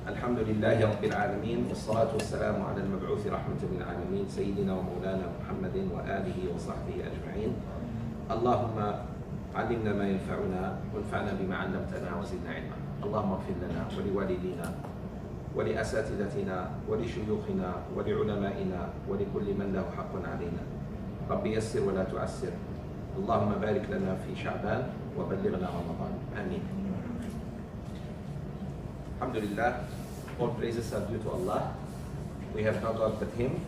الحمد لله رب العالمين والصلاة والسلام على المبعوث رحمة للعالمين سيدنا ومولانا محمد وآله وصحبه أجمعين. اللهم علمنا ما ينفعنا وانفعنا بما علمتنا وزدنا علما. اللهم اغفر لنا ولوالدينا ولأساتذتنا ولشيوخنا ولعلمائنا ولكل من له حق علينا. رب يسر ولا تعسر. اللهم بارك لنا في شعبان وبلغنا رمضان. آمين. Alhamdulillah, all praises are due to Allah. We have no God but Him.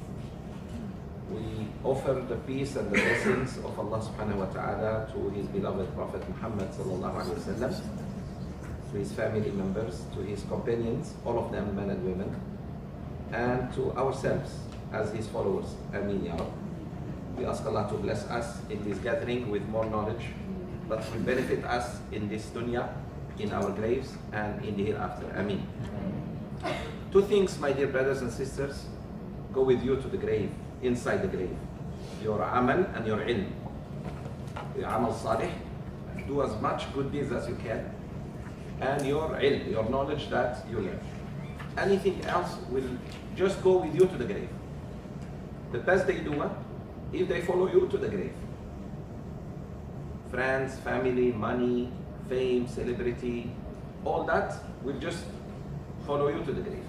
We offer the peace and the blessings of Allah subhanahu wa ta'ala to His beloved Prophet Muhammad sallallahu alayhi wa sallam, to his family members, to his companions, all of them men and women, and to ourselves as His followers. Ameen ya Rabb. We ask Allah to bless us in this gathering with more knowledge, but will benefit us in this dunya, in our graves, and in the hereafter. Ameen. Two things, my dear brothers and sisters, go with you to the grave, inside the grave. Your amal and your ilm. Your amal salih, do as much good deeds as you can, and your ilm, your knowledge that you learn. Anything else will just go with you to the grave. The best they do if they follow you to the grave. Friends, family, money, fame, celebrity, all that will just follow you to the grave.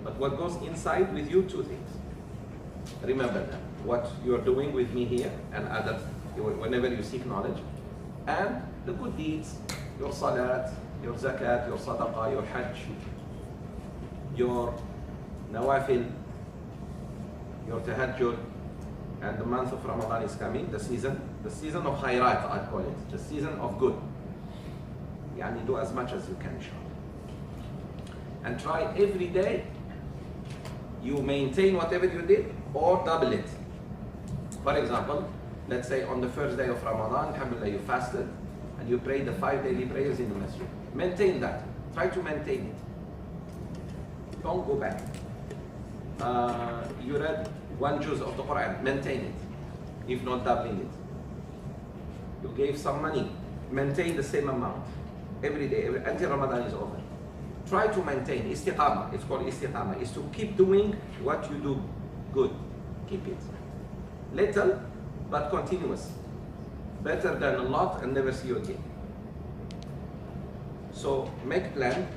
But what goes inside with you, two things. Remember that. What you're doing with me here and others, whenever you seek knowledge, and the good deeds, your salat, your zakat, your sadaqah, your hajj, your nawafil, your tahajjud, and the month of Ramadan is coming, the season of khairat, I call it, the season of good. Yani do as much as you can, inshallah. And try every day, you maintain whatever you did or double it. For example, let's say on the first day of Ramadan, alhamdulillah, you fasted and you prayed the 5 daily prayers in the masjid. Maintain that. Try to maintain it. Don't go back. You read one juz of the Quran, maintain it. If not, doubling it. You gave some money, maintain the same amount. Every day, until Ramadan is over. Try to maintain istiqamah. It's called istiqamah. Is to keep doing what you do good. Keep it. Little, but continuous. Better than a lot and never see you again. So make plan.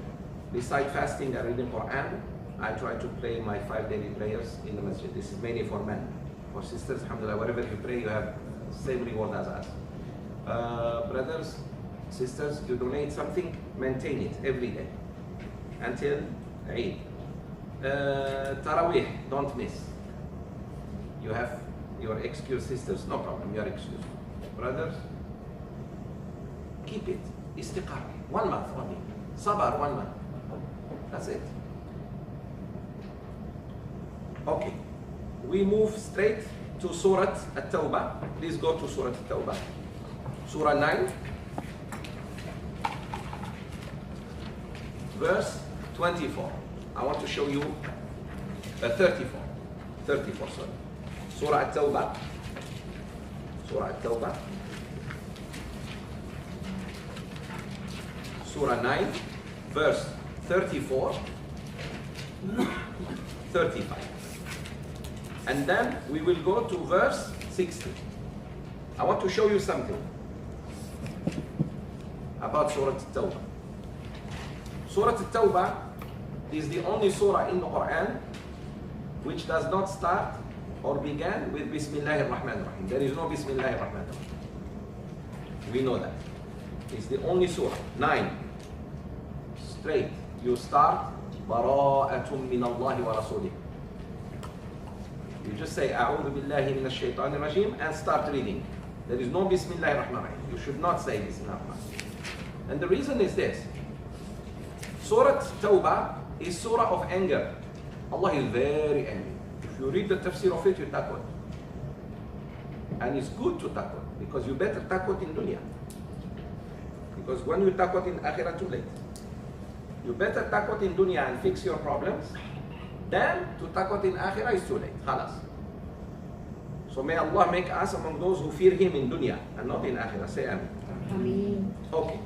Beside fasting and reading Quran, I try to pray my 5 daily prayers in the masjid. This is mainly for men. For sisters, alhamdulillah, wherever you pray, you have the same reward as us. Brothers, sisters, you donate something, maintain it every day until Eid. Taraweeh, don't miss. You have your excuse, sisters, no problem, your excuse. Brothers, keep it. Istiqamah, 1 month only. Sabar, 1 month. That's it. Okay, we move straight to Surah At-Tawbah. Please go to Surah At-Tawbah. Surah 9. Verse 24. I want to show you 34. 34, sorry. Surah At-Tawbah. Surah At-Tawbah. Surah 9, verse 34, 35. And then we will go to verse 60. I want to show you something about Surah At-Tawbah. Surah At-Tawbah is the only surah in the Quran which does not start or begin with Bismillahir Rahmanir Rahim. There is no Bismillahir Rahmanir Rahim. We know that. It's the only surah. 9. Straight. You start Bara'atum min Allahi wa Rasulih. You just say A'udhu billahi minash shaitanir rajim and start reading. There is no Bismillahir Rahmanir Rahim. You should not say Bismillahir Rahmanir Rahim. And the reason is this. Surah Tawbah is surah of anger. Allah is very angry. If you read the tafsir of it, you taqwat. And it's good to taqwat, because you better taqwat in dunya. Because when you taqwat in akhirah, too late. You better taqwat in dunya and fix your problems, than to taqwat in akhirah is too late. Khalas. So may Allah make us among those who fear Him in dunya and not in akhirah. Say Ameen. Ameen. Okay.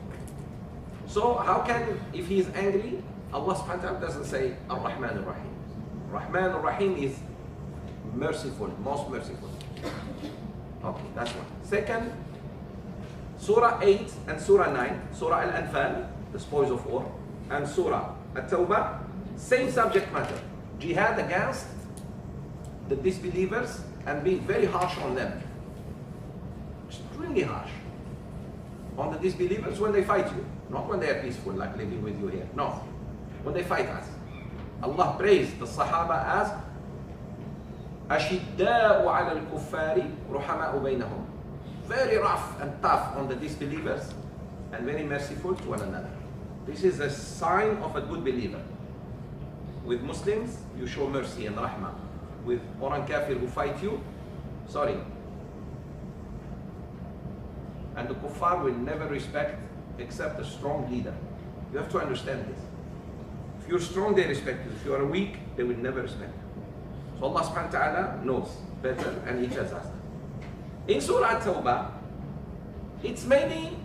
So how can, if He is angry, Allah subhanahu wa ta'ala doesn't say Ar-Rahman Ar-Rahim. Rahman Ar-Rahim is merciful, most merciful. Okay, that's one. Second, Surah 8 and Surah 9, Surah Al-Anfal, the spoils of war, and Surah At-Tawbah, same subject matter. Jihad against the disbelievers and being very harsh on them. Extremely harsh on the disbelievers when they fight you. Not when they are peaceful, like living with you here. No. When they fight us. Allah praised the Sahaba as أشداء على الكفار رحماء بينهم. Very rough and tough on the disbelievers and very merciful to one another. This is a sign of a good believer. With Muslims, you show mercy and rahmah. With foreign kafir who fight you, sorry. And the kuffar will never respect except a strong leader. You have to understand this. If you're strong, they respect you. If you are weak, they will never respect you. So Allah subhanahu wa ta'ala knows better and He tells us. In Surah At-Tawbah, it's mainly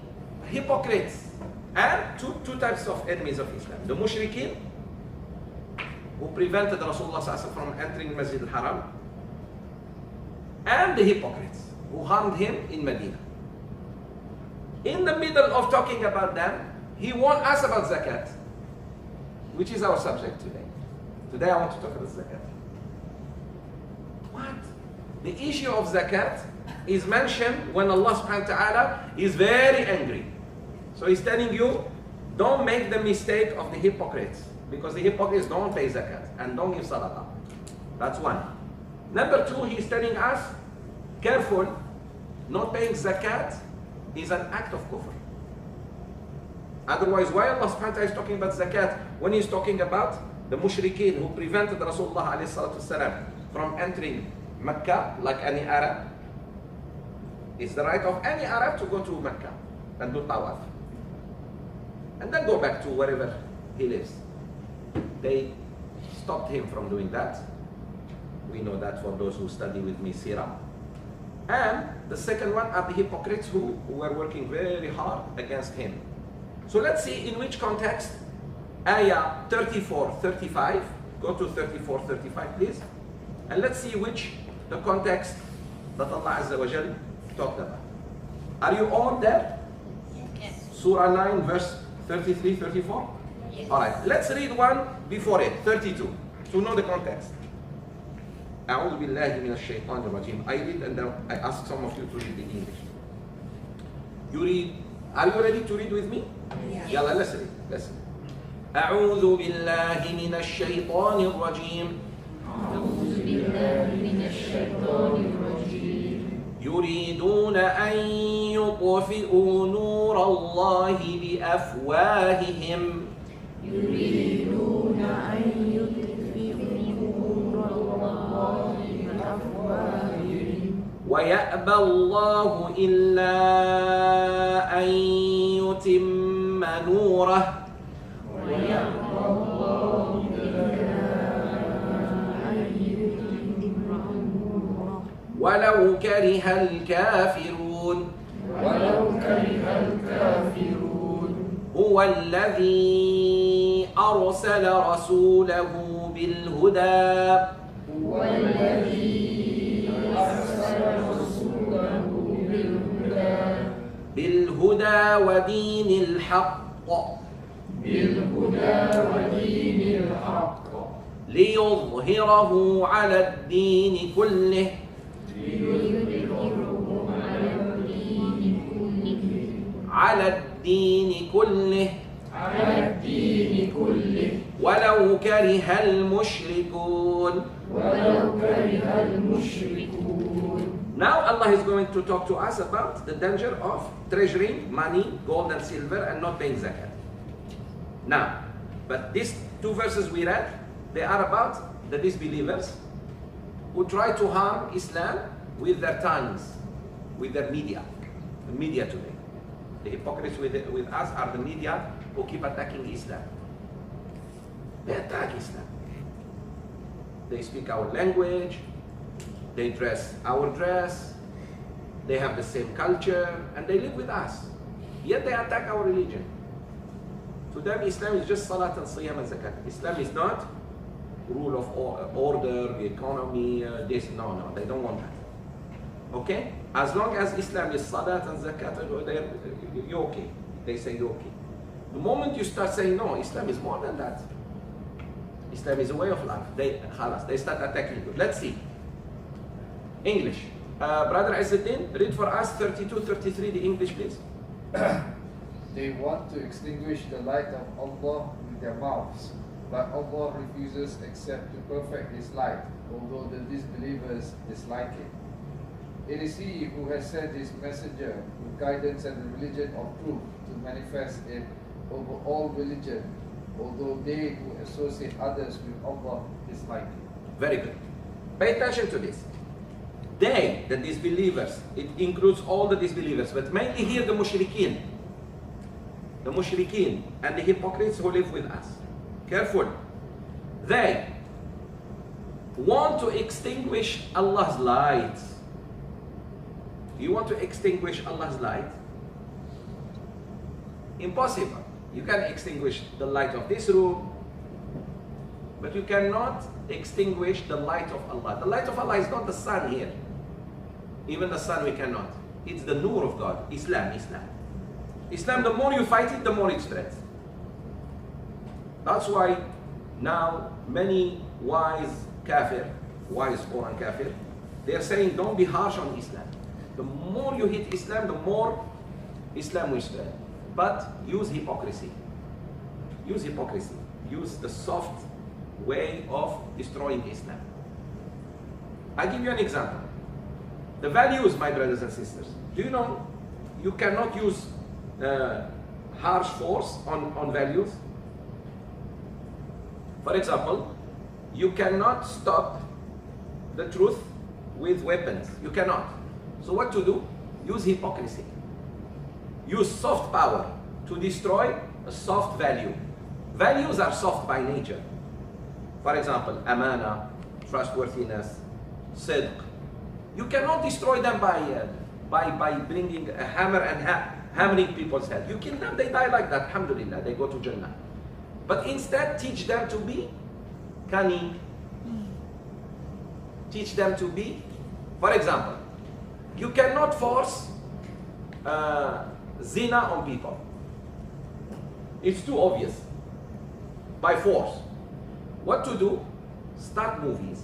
hypocrites and two types of enemies of Islam. The mushrikeen, who prevented Rasulullah from entering Masjid al-Haram, and the hypocrites who harmed him in Medina. In the middle of talking about them, he warned us about zakat, which is our subject today. Today I want to talk about zakat. What? The issue of zakat is mentioned when Allah subhanahu wa ta'ala is very angry. So He's telling you, don't make the mistake of the hypocrites, because the hypocrites don't pay zakat and don't give sadaqah. That's one. Number two, He's telling us, careful, not paying zakat is an act of kufr. Otherwise, why Allah subhanahu wa ta'ala is talking about zakat when He's talking about the mushrikeen who prevented Rasulullah alayhi salatu wasalam from entering Mecca like any Arab? It's the right of any Arab to go to Mecca and do tawaf and then go back to wherever he lives. They stopped him from doing that. We know that for those who study with me Sirah. And the second one are the hypocrites who were working very hard against him. So let's see in which context. Ayah 34, 35. Go to 34, 35 please. And let's see which the context that Allah Azza wa Jal talked about. Are you all there? Yes. Surah 9 verse 33, 34? Yes. Alright, let's read one before it, 32, to know the context. أعوذ بالله من الشيطان الرجيم. I read and then I ask some of you to read in English. You read. Are you ready to read with me? Yes. Yalla, let's read. Listen. أعوذ بالله من الشيطان الرجيم. أعوذ بالله من الشيطان الرجيم. يريدون أن يطفئوا نور الله بأفواههم. يريدون أن يطفئوا نور الله بأفواههم. ويأبى الله إلا أن يتم نوره. ويأبى الله إلا أن يتم نوره. ولو كره الكافرون. ولو كره الكافرون. هو الذي أرسل رسوله بالهدى. هو الذي أرسل رسوله بالهدى ودين الحق. بالهدى ودين الحق. ليظهره على الدين كله. ليظهره على الدين كله. على الدين كله. على الدين كله. ولو كره المشركون. ولو كره المشركون. Now Allah is going to talk to us about the danger of treasuring money, gold and silver, and not paying zakat. Now, but these two verses we read, they are about the disbelievers who try to harm Islam with their tongues, with their media, the media today. The hypocrites with us are the media who keep attacking Islam. They attack Islam. They speak our language, they dress our dress, they have the same culture, and they live with us. Yet they attack our religion. To them, Islam is just salat and siyam and zakat. Islam is not rule of order, economy, this. No, they don't want that. Okay? As long as Islam is salat and zakat, you're okay. They say you're okay. The moment you start saying, no, Islam is more than that. Islam is a way of life. They start attacking you. Let's see. English. Brother Izzuddin, read for us 32, 33, the English, please. They want to extinguish the light of Allah with their mouths, but Allah refuses except to perfect His light, although the disbelievers dislike it. It is He who has sent His messenger with guidance and the religion of truth to manifest it over all religion, although they who associate others with Allah dislike it. Very good. Pay attention to this. They, the disbelievers, it includes all the disbelievers, but mainly here the mushrikeen. The mushrikeen and the hypocrites who live with us. Careful. They want to extinguish Allah's light. You want to extinguish Allah's light? Impossible. You can extinguish the light of this room, but you cannot extinguish the light of Allah. The light of Allah is not the sun here. Even the sun we cannot. It's the nur of God. Islam. Islam, the more you fight it, the more it spreads. That's why now many wise Quran kafir, they are saying don't be harsh on Islam. The more you hit Islam, the more Islam will spread. But use hypocrisy. Use hypocrisy. Use the soft way of destroying Islam. I'll give you an example. The values, my brothers and sisters. Do you know you cannot use harsh force on values? For example, you cannot stop the truth with weapons. You cannot. So what to do? Use hypocrisy. Use soft power to destroy a soft value. Values are soft by nature. For example, amana, trustworthiness, sidq. You cannot destroy them by bringing a hammer and hammering people's head. You kill them, they die like that. Alhamdulillah, they go to Jannah. But instead, teach them to be cunning. Teach them to be, for example, you cannot force zina on people. It's too obvious. By force. What to do? Start movies.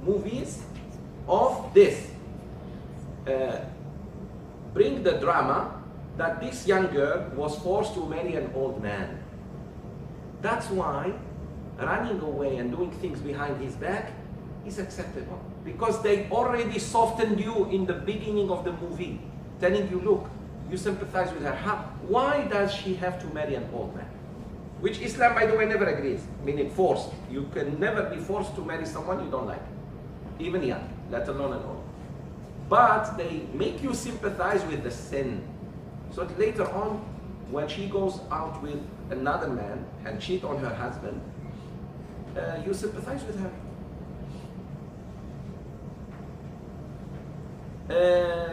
Movies of this. Bring the drama that this young girl was forced to marry an old man. That's why running away and doing things behind his back is acceptable. Because they already softened you in the beginning of the movie, telling you, look, you sympathize with her. Why does she have to marry an old man? Which Islam, by the way, never agrees. Meaning forced. You can never be forced to marry someone you don't like. Even young, let alone an old. But they make you sympathize with the sin. So that later on, when she goes out with another man and cheat on her husband, you sympathize with her.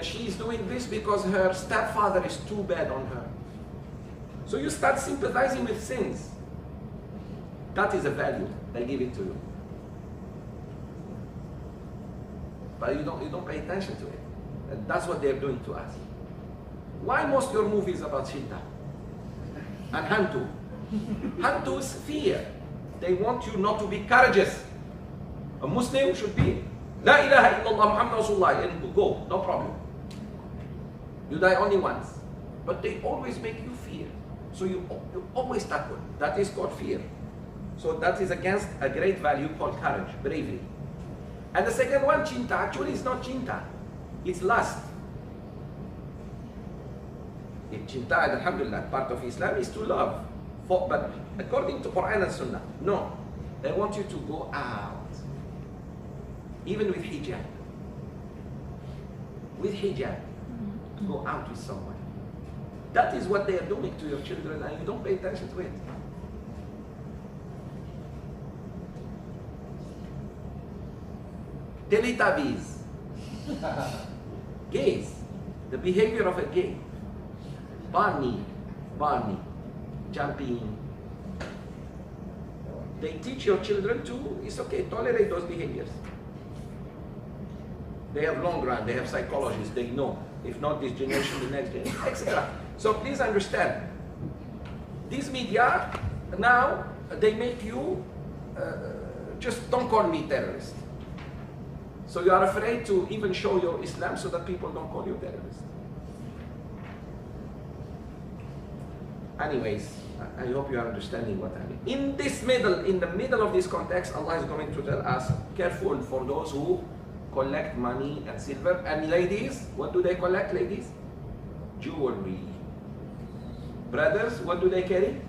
She's doing this because her stepfather is too bad on her. So you start sympathizing with sins. That is a value. They give it to you. But you don't pay attention to it. And that's what they're doing to us. Why most of your movies about Shita? And Hantu? Hantu is fear. They want you not to be courageous. A Muslim should be La ilaha illallah Muhammad Rasulullah and go, no problem. You die only once. But they always make you fear. So you always takut. That is called fear. So that is against a great value called courage, bravery. And the second one, cinta, actually it's not cinta. It's lust. If cinta, alhamdulillah, part of Islam is to love. But according to Quran and Sunnah, no. They want you to go out. Even with hijab. With hijab. Go out with someone. That is what they are doing to your children and you don't pay attention to it. Teletubbies. Gays. The behavior of a gay. Barney. jumping. They teach your children to, it's okay, tolerate those behaviors. They have long run, they have psychologists, they know, if not this generation, the next generation, etc. So please understand, these media, now, they make you, just don't call me terrorist. So you are afraid to even show your Islam so that people don't call you terrorist. Anyways, I hope you are understanding what I mean. In the middle of this context, Allah is going to tell us, careful for those who collect money and silver. And ladies, what do they collect, ladies? Jewelry. Brothers, what do they carry?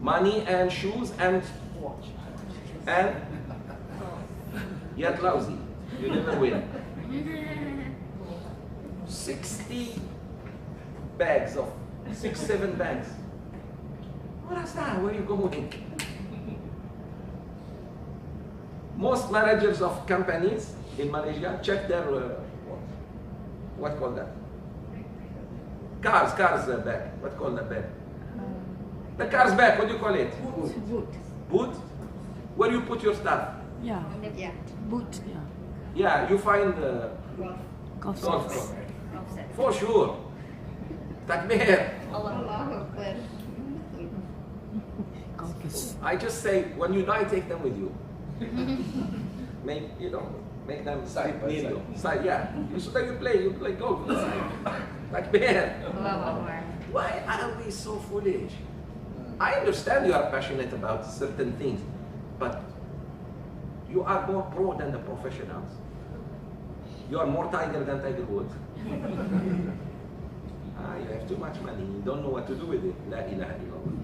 Money and shoes and watch. And yet lousy. You never win. 60 bags of 6-7 bags. What is that? Where are you going? Most managers of companies in Malaysia check their what call that? Cars back. What call that back? The car's back. What do you call it? Boot. Boot. Where you put your stuff? Yeah. Boot. Yeah. Yeah, you find Golf golf sets. club. For sure. Takbir. Golf. I just say, when you die, take them with you. Make them Side by near side. you. Side, yeah. So that you play golf inside. Takbir. Why are we so foolish? I understand you are passionate about certain things, but you are more pro than the professionals. You are more tiger than Tiger Woods. You have too much money, you don't know what to do with it. La ilaha illallah.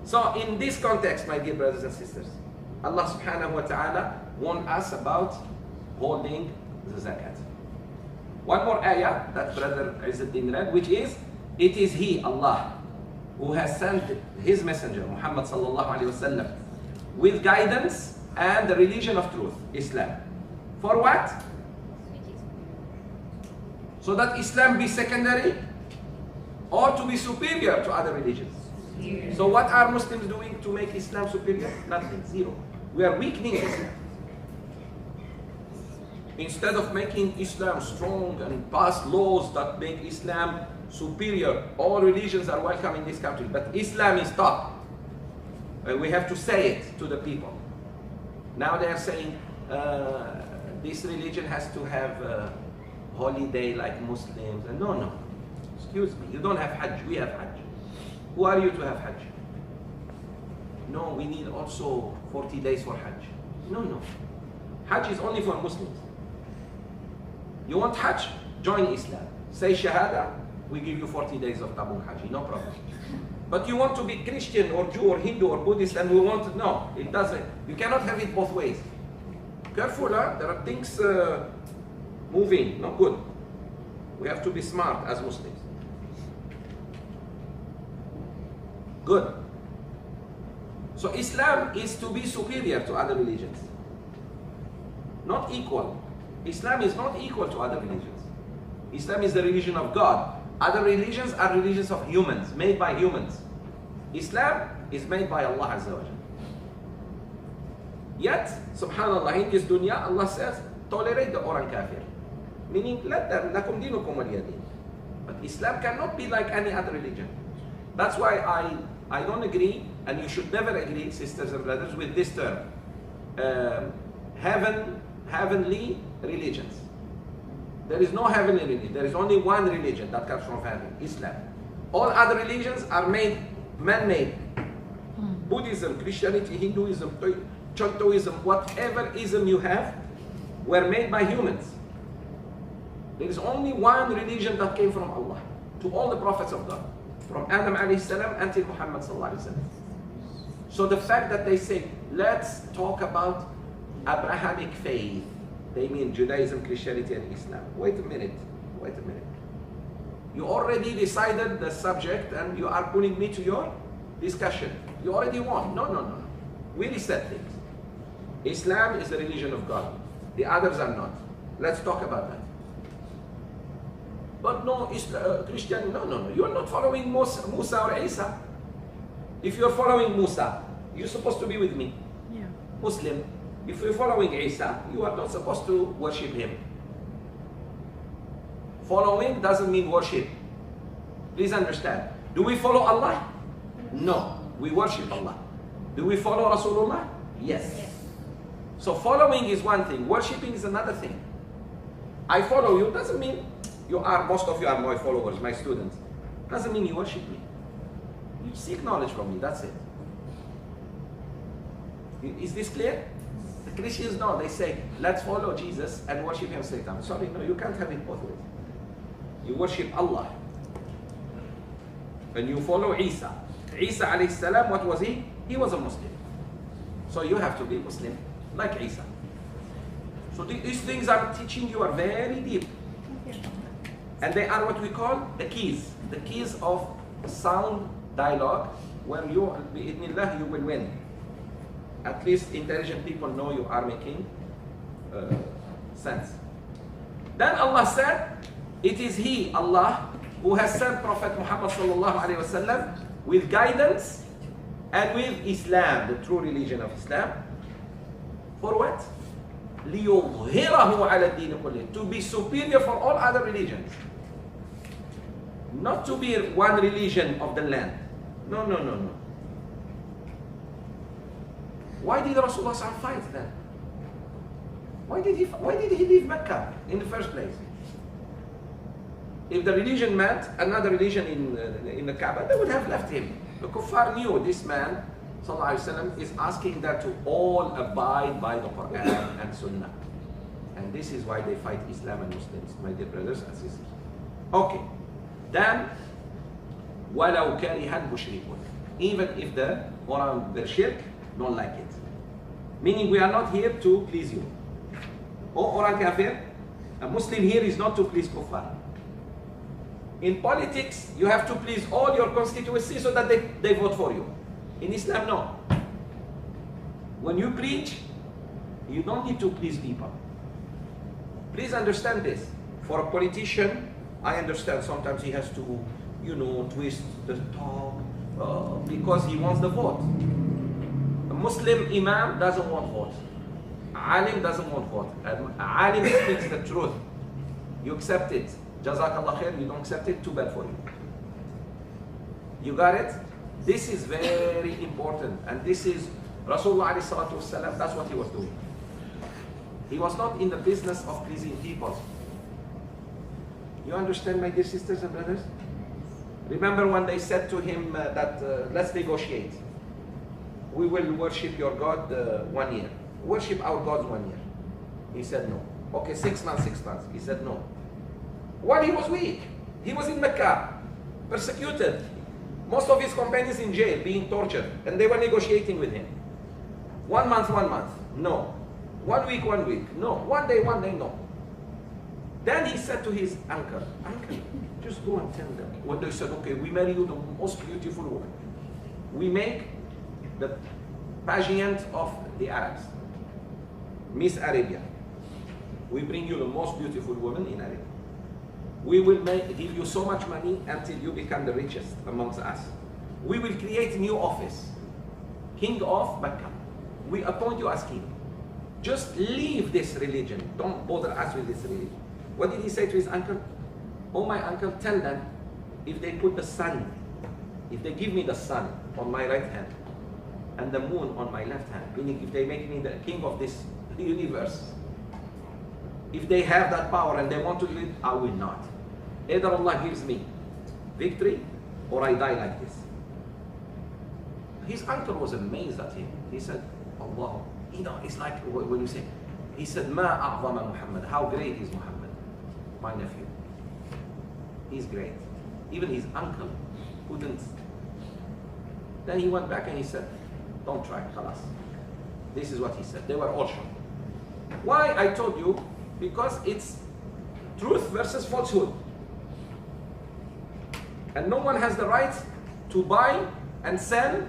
So in this context, my dear brothers and sisters, Allah subhanahu wa ta'ala warned us about holding the zakat. One more ayah that Brother Izzuddin read, which is, it is He, Allah, who has sent His messenger, Muhammad sallallahu alayhi wa sallam, with guidance and the religion of truth, Islam. For what? So that Islam be secondary or to be superior to other religions. So what are Muslims doing to make Islam superior? Nothing, zero. We are weakening Islam. Instead of making Islam strong and pass laws that make Islam superior, all religions are welcome in this country, but Islam is top. We have to say it to the people. Now they are saying this religion has to have a holiday like Muslims. And no. Excuse me, you don't have Hajj, we have Hajj. Who are you to have Hajj? No, we need also 40 days for Hajj. No. Hajj is only for Muslims. You want Hajj? Join Islam. Say Shahada, we give you 40 days of Tabun Hajj, no problem. But you want to be Christian or Jew or Hindu or Buddhist and we want, no, it doesn't. You cannot have it both ways. Careful, huh? There are things moving, not good. We have to be smart as Muslims. Good. So Islam is to be superior to other religions. Not equal. Islam is not equal to other religions. Islam is the religion of God. Other religions are religions of humans, made by humans. Islam is made by Allah Azza wa Jalla. Yet, subhanallah, in this dunya, Allah says, tolerate the Quran kafir. Meaning, let them, lakum dinukum waliyadin. But Islam cannot be like any other religion. That's why I don't agree, and you should never agree, sisters and brothers, with this term. Heavenly religions. There is no heavenly religion. There is only one religion that comes from heaven, Islam. All other religions are man-made. Buddhism, Christianity, Hinduism, Shintoism, whatever ism you have, were made by humans. There is only one religion that came from Allah, to all the prophets of God, from Adam alayhi salam until Muhammad sallallahu alayhi wasallam. So the fact that they say, let's talk about Abrahamic faith, they mean Judaism, Christianity, and Islam. Wait a minute. You already decided the subject and you are pulling me to your discussion. You already won. No. We reset things. Islam is the religion of God. The others are not. Let's talk about that. But no, Christian, no. You are not following Musa or Isa. If you're following Musa, you're supposed to be with me. Yeah. Muslim, if you're following Isa, you are not supposed to worship him. Following doesn't mean worship. Please understand. Do we follow Allah? No. We worship Allah. Do we follow Rasulullah? Yes. So following is one thing, worshipping is another thing. I follow you doesn't mean most of you are my followers, my students. Doesn't mean you worship me. You seek knowledge from me, that's it. Is this clear? The Christians know, they say, let's follow Jesus and worship him straight. I'm sorry, no, you can't have it both ways. You worship Allah. And you follow Isa. Isa alayhi salam, what was he? He was a Muslim. So you have to be Muslim, like Isa. So these things I'm teaching you are very deep. And they are what we call the keys of sound dialogue, where you, bi'idhnillah, you will win. At least intelligent people know you are making sense. Then Allah said, it is He, Allah, who has sent Prophet Muhammad sallallahu alaihi wasallam with guidance and with Islam, the true religion of Islam. For what? لِيُظْهِرَهُ عَلَى الدِّينِ كُلِّهِ, to be superior for all other religions. Not to be one religion of the land. No, no, no, no. Why did Rasulullah fight then? Why did he leave Mecca in the first place? If the religion meant another religion in the Kaaba, they would have left him. The kuffar knew this man, sallallahu alaihi wasallam, is asking them to all abide by the Quran and Sunnah. And this is why they fight Islam and Muslims, my dear brothers and sisters. Okay. Then, وَلَوْ كَرِهَ الْمُشْرِكُونَ, even if the shirk don't like it. Meaning we are not here to please you. Orang kafir, a Muslim here is not to please kuffar. In politics, you have to please all your constituency so that they vote for you. In Islam, no. When you preach, you don't need to please people. Please understand this. For a politician, I understand sometimes he has to, twist the talk because he wants the vote. A Muslim imam doesn't want vote. Alim doesn't want vote. Alim speaks the truth. You accept it. Jazakallah khair. You don't accept it, too bad for you. You got it? This is very important. And this is Rasulullah alayhi salatu wasalam, that's what he was doing. He was not in the business of pleasing people. You understand, my dear sisters and brothers? Remember when they said to him that let's negotiate. We will worship your God 1 year. Worship our gods 1 year. He said no. Okay, 6 months, 6 months. He said no. While he was weak, he was in Mecca, persecuted. Most of his companions in jail, being tortured, and they were negotiating with him. 1 month, 1 month, no. 1 week, 1 week, no. 1 day, no. Then he said to his uncle, just go and tell them. When they said, okay, we marry you the most beautiful woman. We make the pageant of the Arabs, Miss Arabia. We bring you the most beautiful woman in Arabia. We will give you so much money until you become the richest amongst us. We will create a new office, King of Mecca. We appoint you as king. Just leave this religion. Don't bother us with this religion. What did he say to his uncle? Oh, my uncle, tell them if they put the sun, if they give me the sun on my right hand and the moon on my left hand, meaning if they make me the king of this universe, if they have that power and they want to do it, I will not. Either Allah gives me victory or I die like this. His uncle was amazed at him. He said, Allah, it's like when you say, he said, Ma a'zama Muhammad, how great is Muhammad, my nephew. He's great. Even his uncle couldn't. Then he went back and he said, don't try, khalas. This is what he said. They were all shocked. Why I told you? Because it's truth versus falsehood. And no one has the right to buy and sell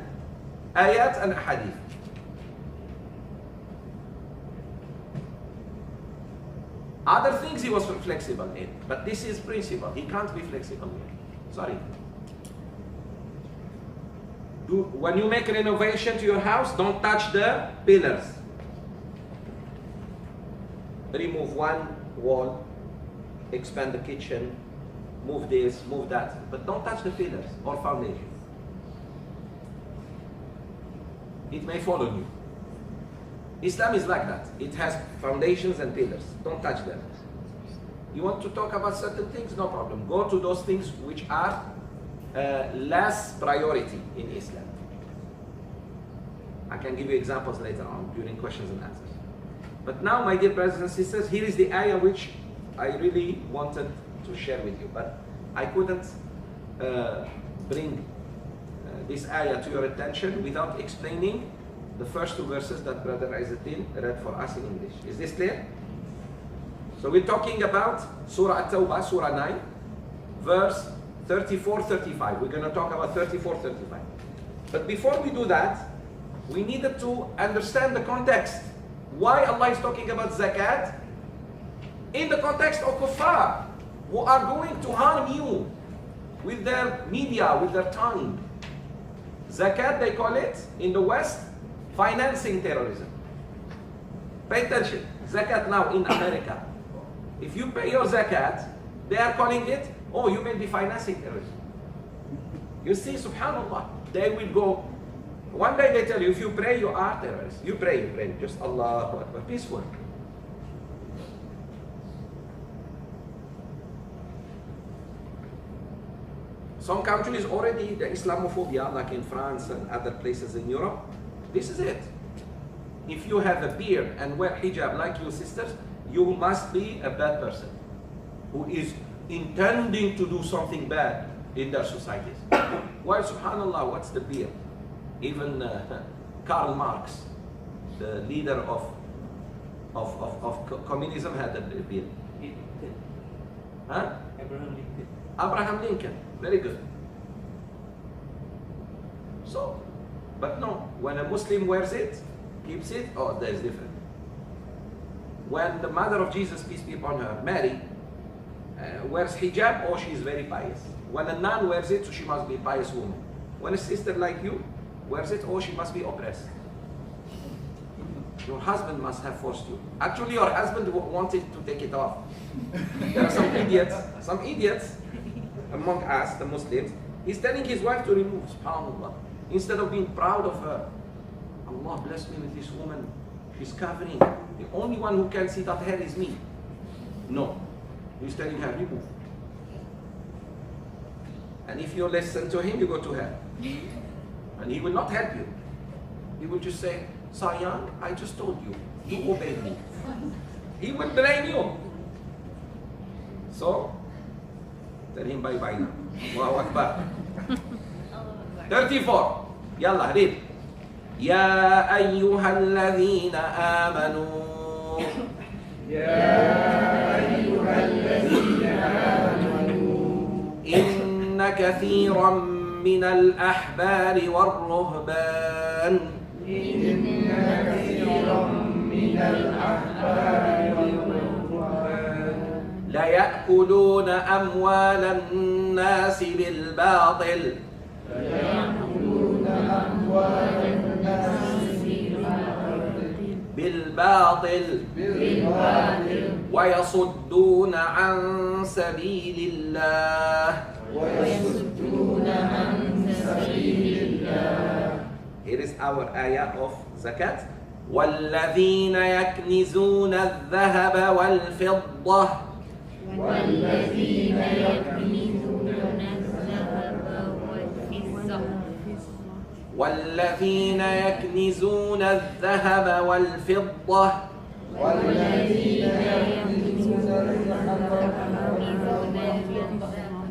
ayat and hadith. Other things he was flexible in, but this is principle. He can't be flexible in. Sorry. When you make renovation to your house, don't touch the pillars. Remove one wall, expand the kitchen, move this, move that, but don't touch the pillars or foundation. It may fall on you. Islam is like that. It has foundations and pillars. Don't touch them. You want to talk about certain things? No problem. Go to those things which are less priority in Islam. I can give you examples later on during questions and answers. But now, my dear brothers and sisters, here is the ayah which I really wanted to share with you. But I couldn't bring this ayah to your attention without explaining the first two verses that Brother Izzuddin read for us in English. Is this clear? So we're talking about Surah At-Tawbah, Surah 9, verse 34-35. We're going to talk about 34-35. But before we do that, we needed to understand the context. Why Allah is talking about zakat in the context of kuffar who are going to harm you with their media, with their tongue. Zakat, they call it in the West, financing terrorism. Pay attention. Zakat now in America. If you pay your zakat, they are calling it, oh, you may be financing terrorism. You see, subhanAllah, they will go. One day they tell you, if you pray, you are terrorists. You pray, just Allah Akbar, peaceful. Some countries already, the Islamophobia, like in France and other places in Europe, this is it. If you have a beard and wear hijab like your sisters, you must be a bad person who is intending to do something bad in their societies. Well, subhanAllah, what's the beard? Even Karl Marx, the leader of communism, had a beard. Huh? Abraham Lincoln. Very good. So, but no, when a Muslim wears it, keeps it, oh, that is different. When the mother of Jesus, peace be upon her, Mary, wears hijab, oh, she is very pious. When a nun wears it, so she must be a pious woman. When a sister like you wears it, oh, she must be oppressed. Your husband must have forced you. Actually, your husband wanted to take it off. There are some idiots among us, the Muslims. He's telling his wife to remove, subhanAllah. Instead of being proud of her. Allah bless me with this woman. She's covering. The only one who can see that hair is me. No. He's telling her, remove. And if you listen to him, you go to hell. And he will not help you. He will just say, Sayan, I just told you. You obeyed me. He will blame you. So, tell him bye-bye now. Allahu Akbar. 34. Yalla, read. Ya ayyuhalladhina amanu. Ya ayyuhalladhina amanu. Inna kathiran من الأحبار والرهبان إن كثيرا من الأحبار والرهبان لا يأكلون أموال الناس بالباطل ويصدون عن سبيل الله Here is our ayah of zakat. وَالَّذِينَ يَكْنِزُونَ الذَّهَبَ وَالْفِضَّةَ وَالَّذِينَ يَكْنِزُونَ الذَّهَبَ وَالْفِضَّةَ وَالَّذِينَ يَكْنِزُونَ الذَّهَبَ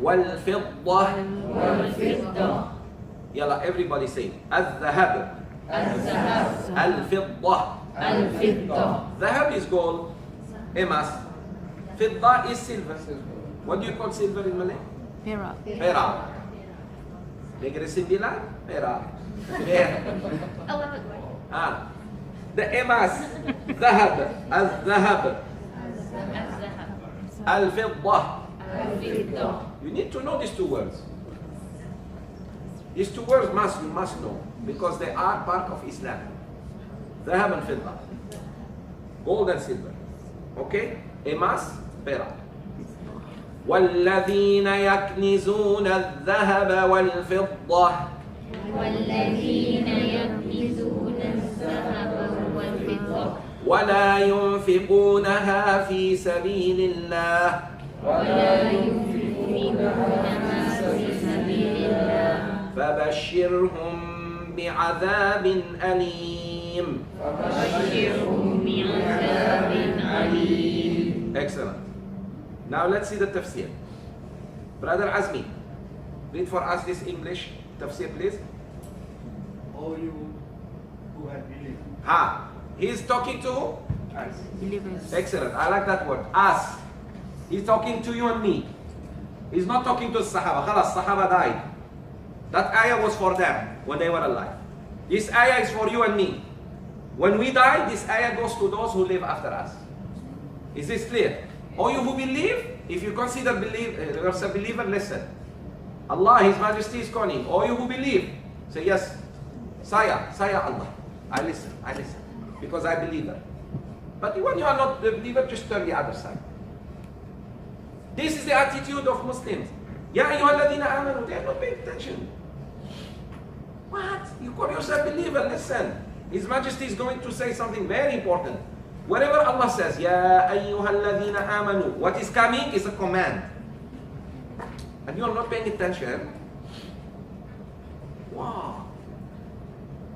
وَالْفِضَّةَ والفضة Yalla, everybody say الذهب الفضة Dhahab is gold, emas. Fidda is silver. What do you call silver in Malay? Perak. Perak. Negeri Sembilan, perak. The emas, dhahab, al-dhahab, al-fidda. You need to know these two words. These two words you must know because they are part of Islam. ذهب and fidda. Gold and silver. Okay? Emas, perak. والذين يكنزون الذهب والفضة والذين يكنزون الذهب والفضة ولا ينفقونها في سبيل الله ولا ينفقونها في سبيل الله فبشرهم بعذاب أليم. فبشرهم بعذاب أليم. Excellent. Now let's see the tafsir. Brother Azmi, read for us this English tafsir, please. All you who have believed. Ha. He is talking to who? Us. Believers. Excellent. I like that word. Us. He's talking to you and me. He's not talking to Sahaba. Khalas, Sahaba died. That ayah was for them when they were alive. This ayah is for you and me. When we die, this ayah goes to those who live after us. Is this clear? All you who believe, if you consider yourself a believer, listen. Allah, His Majesty is calling. All you who believe, say yes. Saya Allah. I listen. Because I believe. But when you are not the believer, just turn the other side. This is the attitude of Muslims. Ya ayyuhalladhina amanu, they are not paying attention. What? You call yourself a believer, listen. His Majesty is going to say something very important. Wherever Allah says, Ya ayyuhalladhina amanu, what is coming is a command. And you are not paying attention. Wow.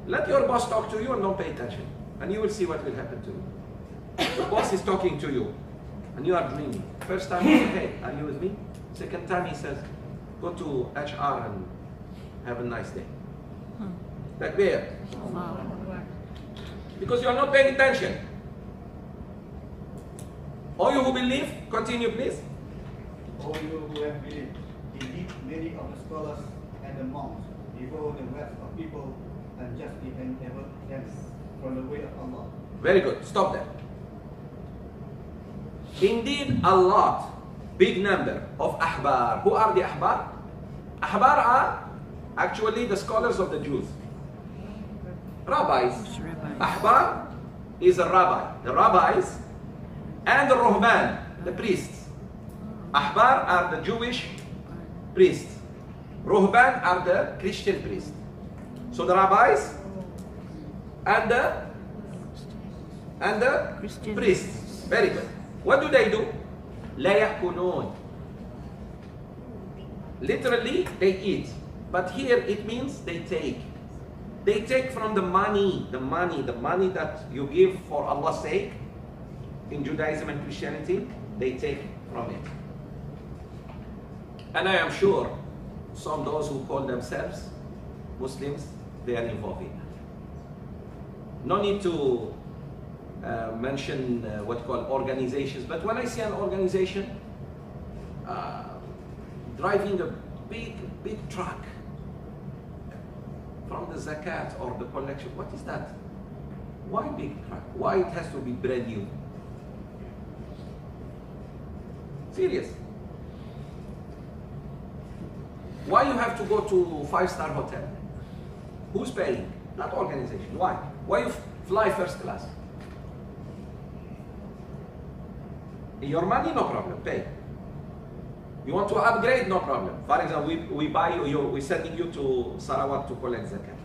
Let your boss talk to you and don't pay attention. And you will see what will happen to you. The boss is talking to you and you are dreaming. First time he says, hey, are you with me? Second time he says, go to HR and have a nice day. Takbir. Wow. Because you are not paying attention. All you who believe, continue please. All you who have believed. Indeed, many of the scholars and the monks before the rest of people unjustly and ever them from the way of Allah. Very good. Stop there. Indeed, a lot, big number of ahbar. Who are the ahbar? Ahbar are actually the scholars of the Jews. Rabbis. Ahbar is a rabbi. The rabbis and the ruhban, the priests. Ahbar are the Jewish priests. Ruhban are the Christian priests. So the rabbis and the Christian. priests. Very good. What do they do? لا يأكلون. Literally, they eat. But here it means they take. They take from the money that you give for Allah's sake. In Judaism and Christianity, they take from it. And I am sure some those who call themselves Muslims, they are involved in that. No need to mention what called organizations, but when I see an organization driving a big truck from the ZAKAT or the collection, what is that? Why big truck? Why it has to be brand new? Serious. Why you have to go to 5-star hotel? Who's paying? Not organization. Why? Why you fly first class? Your money, no problem, pay. You want to upgrade, no problem. For example, we buy you, we're sending you to Sarawak to collect zakat.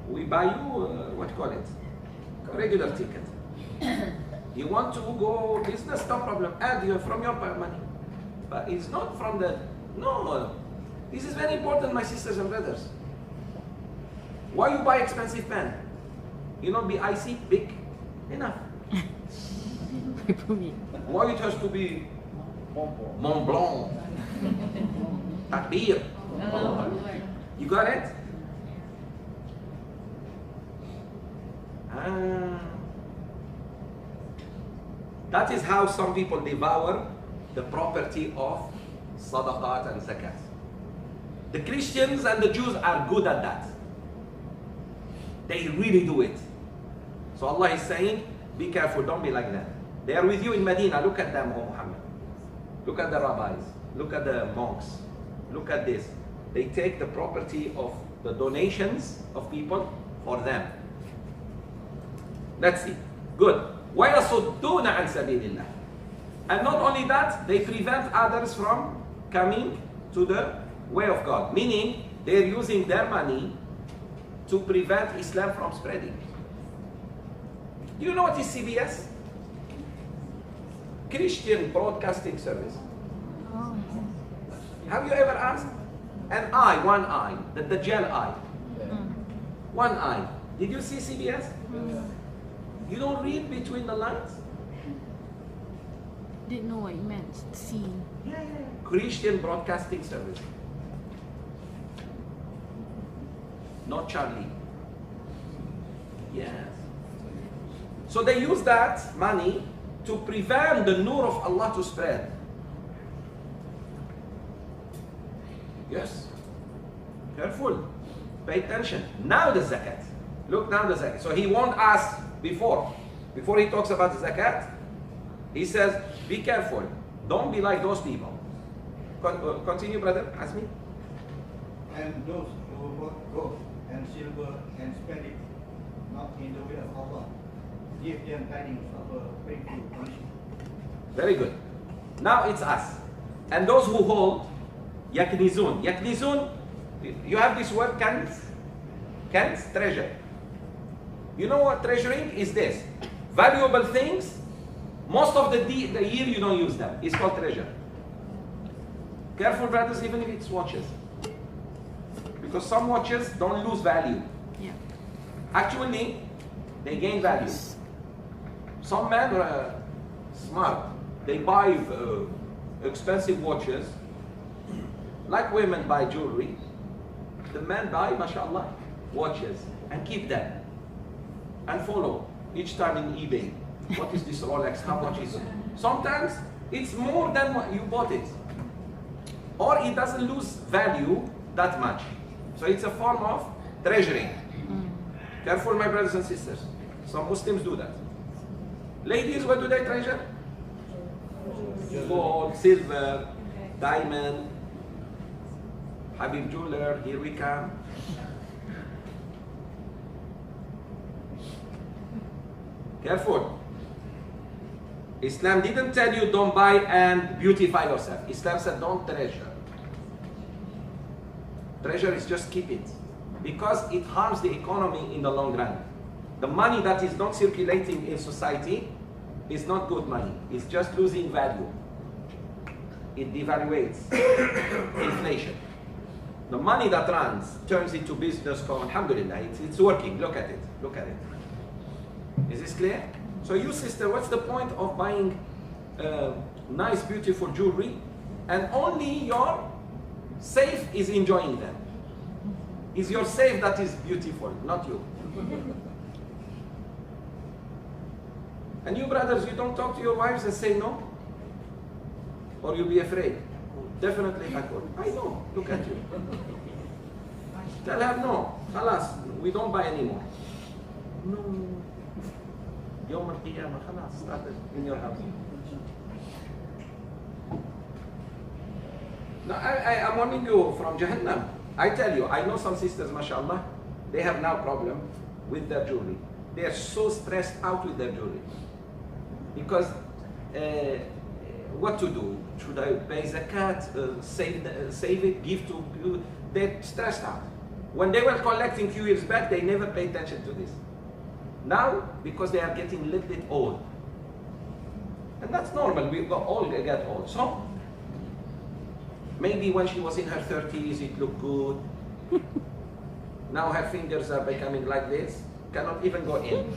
We buy you, what you call it? A regular ticket. You want to go business, no problem. Add you from your money. But it's not from the, no. This is very important, my sisters and brothers. Why you buy expensive pen? You not be icy, big, enough. Why it has to be Mont Blanc? Takbir. You got it? That is how some people devour the property of sadaqat and zakat. The Christians and the Jews are good at that. They really do it. So Allah is saying, be careful, don't be like that. They are with you in Medina. Look at them, O Muhammad. Look at the rabbis. Look at the monks. Look at this. They take the property of the donations of people for them. Let's see. Good. وَيَصُدُّونَ عَنْ سَبِيلِ اللَّهِ. And not only that, they prevent others from coming to the way of God. Meaning, they're using their money to prevent Islam from spreading. Do you know what is CBS? Christian Broadcasting Service. Have you ever asked? An eye, one eye, the Dajjal eye. One eye. Did you see CBS? You don't read between the lines? Didn't know what it meant. See. Yeah. Christian Broadcasting Service. Not Charlie. Yes. So they use that money to prevent the nur of Allah to spread. Yes. Careful. Pay attention. Now the zakat. Look now the zakat. So he warned us before he talks about the zakat, he says, be careful. Don't be like those people. Continue, brother. Ask me. And those who work gold and silver and spend it not in the way of Allah, give them tidings of a painful punishment. Very good. Now it's us. And those who hold yaknizun. Yaknizun, you have this word kanz. Kanz, treasure. You know what treasuring is this? Valuable things, most of the year you don't use them. It's called treasure. Careful, brothers, even if it's watches. Because some watches don't lose value. Yeah. Actually, they gain value. Some men are smart. They buy expensive watches. Like women buy jewelry. The men buy, mashallah, watches and keep them. And follow each time in eBay. What is this Rolex? How much is it? Sometimes it's more than what you bought it. Or it doesn't lose value that much. So it's a form of treasuring. Careful, my brothers and sisters. Some Muslims do that. Ladies, what do they treasure? Gold, silver, diamond. Habib Jeweler, here we come. Careful. Islam didn't tell you don't buy and beautify yourself. Islam said don't treasure. Treasure is just keep it. Because it harms the economy in the long run. The money that is not circulating in society is not good money. It's just losing value. It devaluates. Inflation. The money that runs turns into business. Alhamdulillah, it's working. Look at it. Look at it. Is this clear? So you sister, what's the point of buying nice, beautiful jewelry and only your safe is enjoying them? It's your safe that is beautiful, not you. And you brothers, you don't talk to your wives and say no? Or you'll be afraid? Definitely I could. I know, look at you. Tell her no, khalas, we don't buy anymore. No. Yawm al-Qiyamah, khalas, started in your house. Now, I'm warning you from Jahannam. I tell you, I know some sisters, mashallah, they have now problem with their jewelry. They are so stressed out with their jewelry. Because what to do? Should I pay zakat, save it, give to you? They're stressed out. When they were collecting a few years back, they never paid attention to this. Now, because they are getting a little bit old. And that's normal, we all get old. So, maybe when she was in her 30s, it looked good. Now her fingers are becoming like this. Cannot even go in.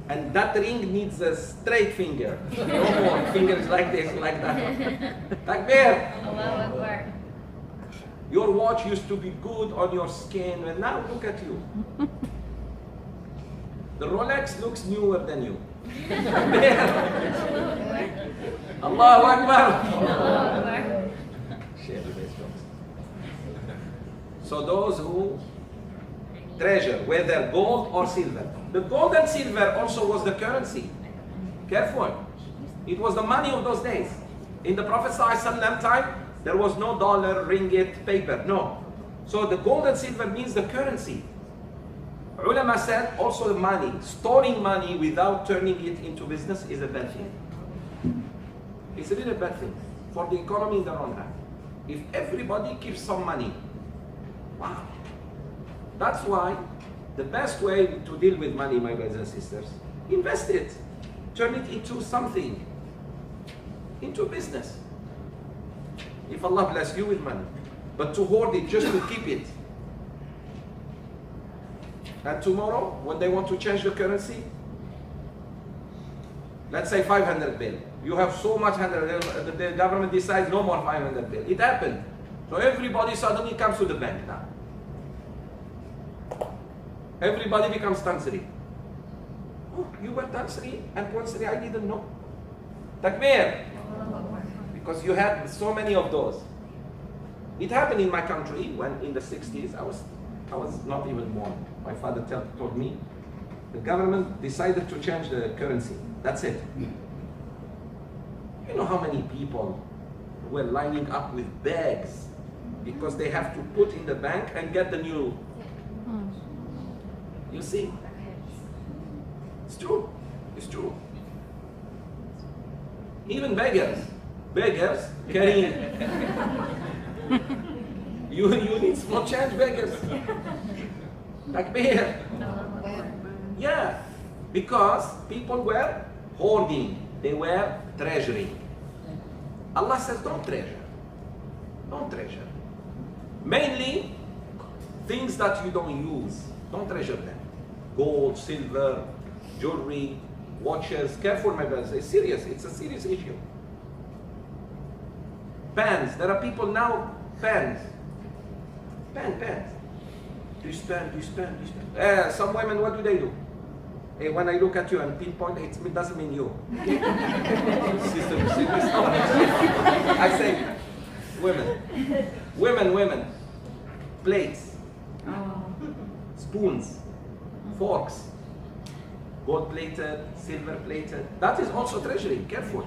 And that ring needs a straight finger. No more fingers like this, like that. Takbir. Your watch used to be good on your skin, and now look at you. The Rolex looks newer than you. Allahu Akbar. Share the best jokes. So those who treasure, whether gold or silver. The gold and silver also was the currency. Careful. It was the money of those days. In the Prophet ﷺ time, there was no dollar, ringgit, paper, no. So the gold and silver means the currency. Ulama said also the money, storing money without turning it into business is a bad thing. It's really a bad thing for the economy in the long run. If everybody keeps some money, wow. That's why the best way to deal with money, my brothers and sisters, invest it. Turn it into something, into business. If Allah bless you with money, but to hoard it just to keep it. And tomorrow, when they want to change the currency, let's say 500 bill. You have so much 100, the government decides no more 500 bill. It happened. So everybody suddenly comes to the bank now. Everybody becomes Tansri. Oh, you were Tansri and Tansri, I didn't know. Takbir. Because you had so many of those. It happened in my country when in the 60s, I was not even born. My father told me, the government decided to change the currency. That's it. You know how many people were lining up with bags because they have to put in the bank and get the new. You see? It's true. It's true. Even beggars carrying. You need small change, beggars. Takbir. Yeah, because people were hoarding, they were treasuring. Allah says don't treasure. Don't treasure. Mainly things that you don't use, don't treasure them. Gold, silver, jewelry, watches. Careful, my brothers, it's serious, it's a serious issue. Pens, there are people now, pens. Pens. You spend. Some women, what do? Hey, when I look at you and pinpoint, it doesn't mean you. I say, women, plates, spoons, forks, gold plated, silver plated. That is also treasury, careful.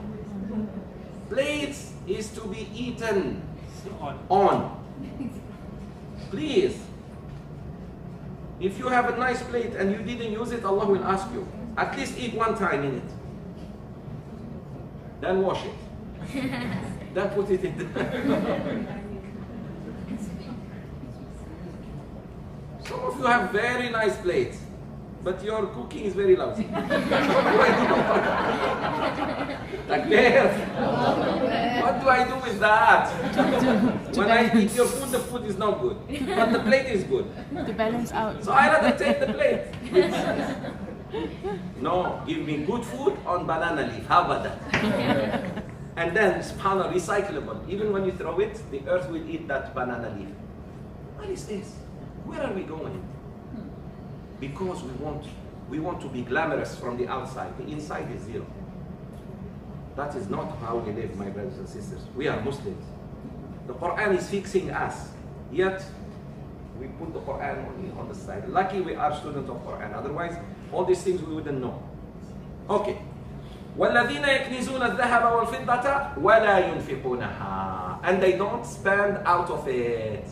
Plates is to be eaten on. Please. If you have a nice plate and you didn't use it, Allah will ask you. At least eat one time in it. Then wash it. Then put it in. Some of you have very nice plates, but your cooking is very lousy. What do I do? What do I do with that? When I eat your food, the food is not good, but the plate is good. To balance out. So I rather take the plate. No, give me good food on banana leaf. How about that? And then, subhanAllah, recyclable. Even when you throw it, the earth will eat that banana leaf. What is this? Where are we going? Because we want to be glamorous from the outside. The inside is zero. That is not how we live, my brothers and sisters. We are Muslims. The Quran is fixing us. Yet, we put the Quran only on the side. Lucky we are students of Quran. Otherwise, all these things we wouldn't know. Okay. وَالَّذِينَ يَكْنِزُونَ الذَّهَبَ وَالْفِضَّةَ وَلَا يُنْفِقُونَهَا. And they don't spend out of it.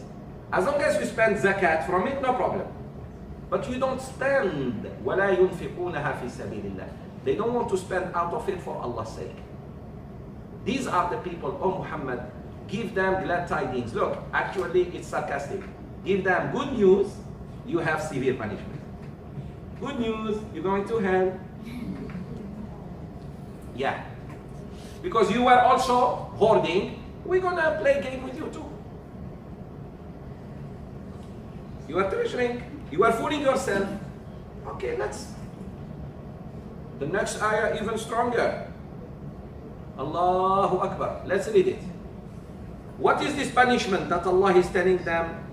As long as you spend zakat from it, no problem. But you don't spend. وَلَا يُنْفِقُونَهَا فِي سَبِيلِ اللَّهِ. They don't want to spend out of it for Allah's sake. These are the people, oh Muhammad, give them glad tidings. Look, actually it's sarcastic. Give them good news, you have severe punishment. Good news, you're going to hell. Yeah. Because you were also hoarding, we're going to play a game with you too. You are treasuring, you are fooling yourself. Okay, the next ayah even stronger. Allahu Akbar. Let's read it. What is this punishment that Allah is telling them?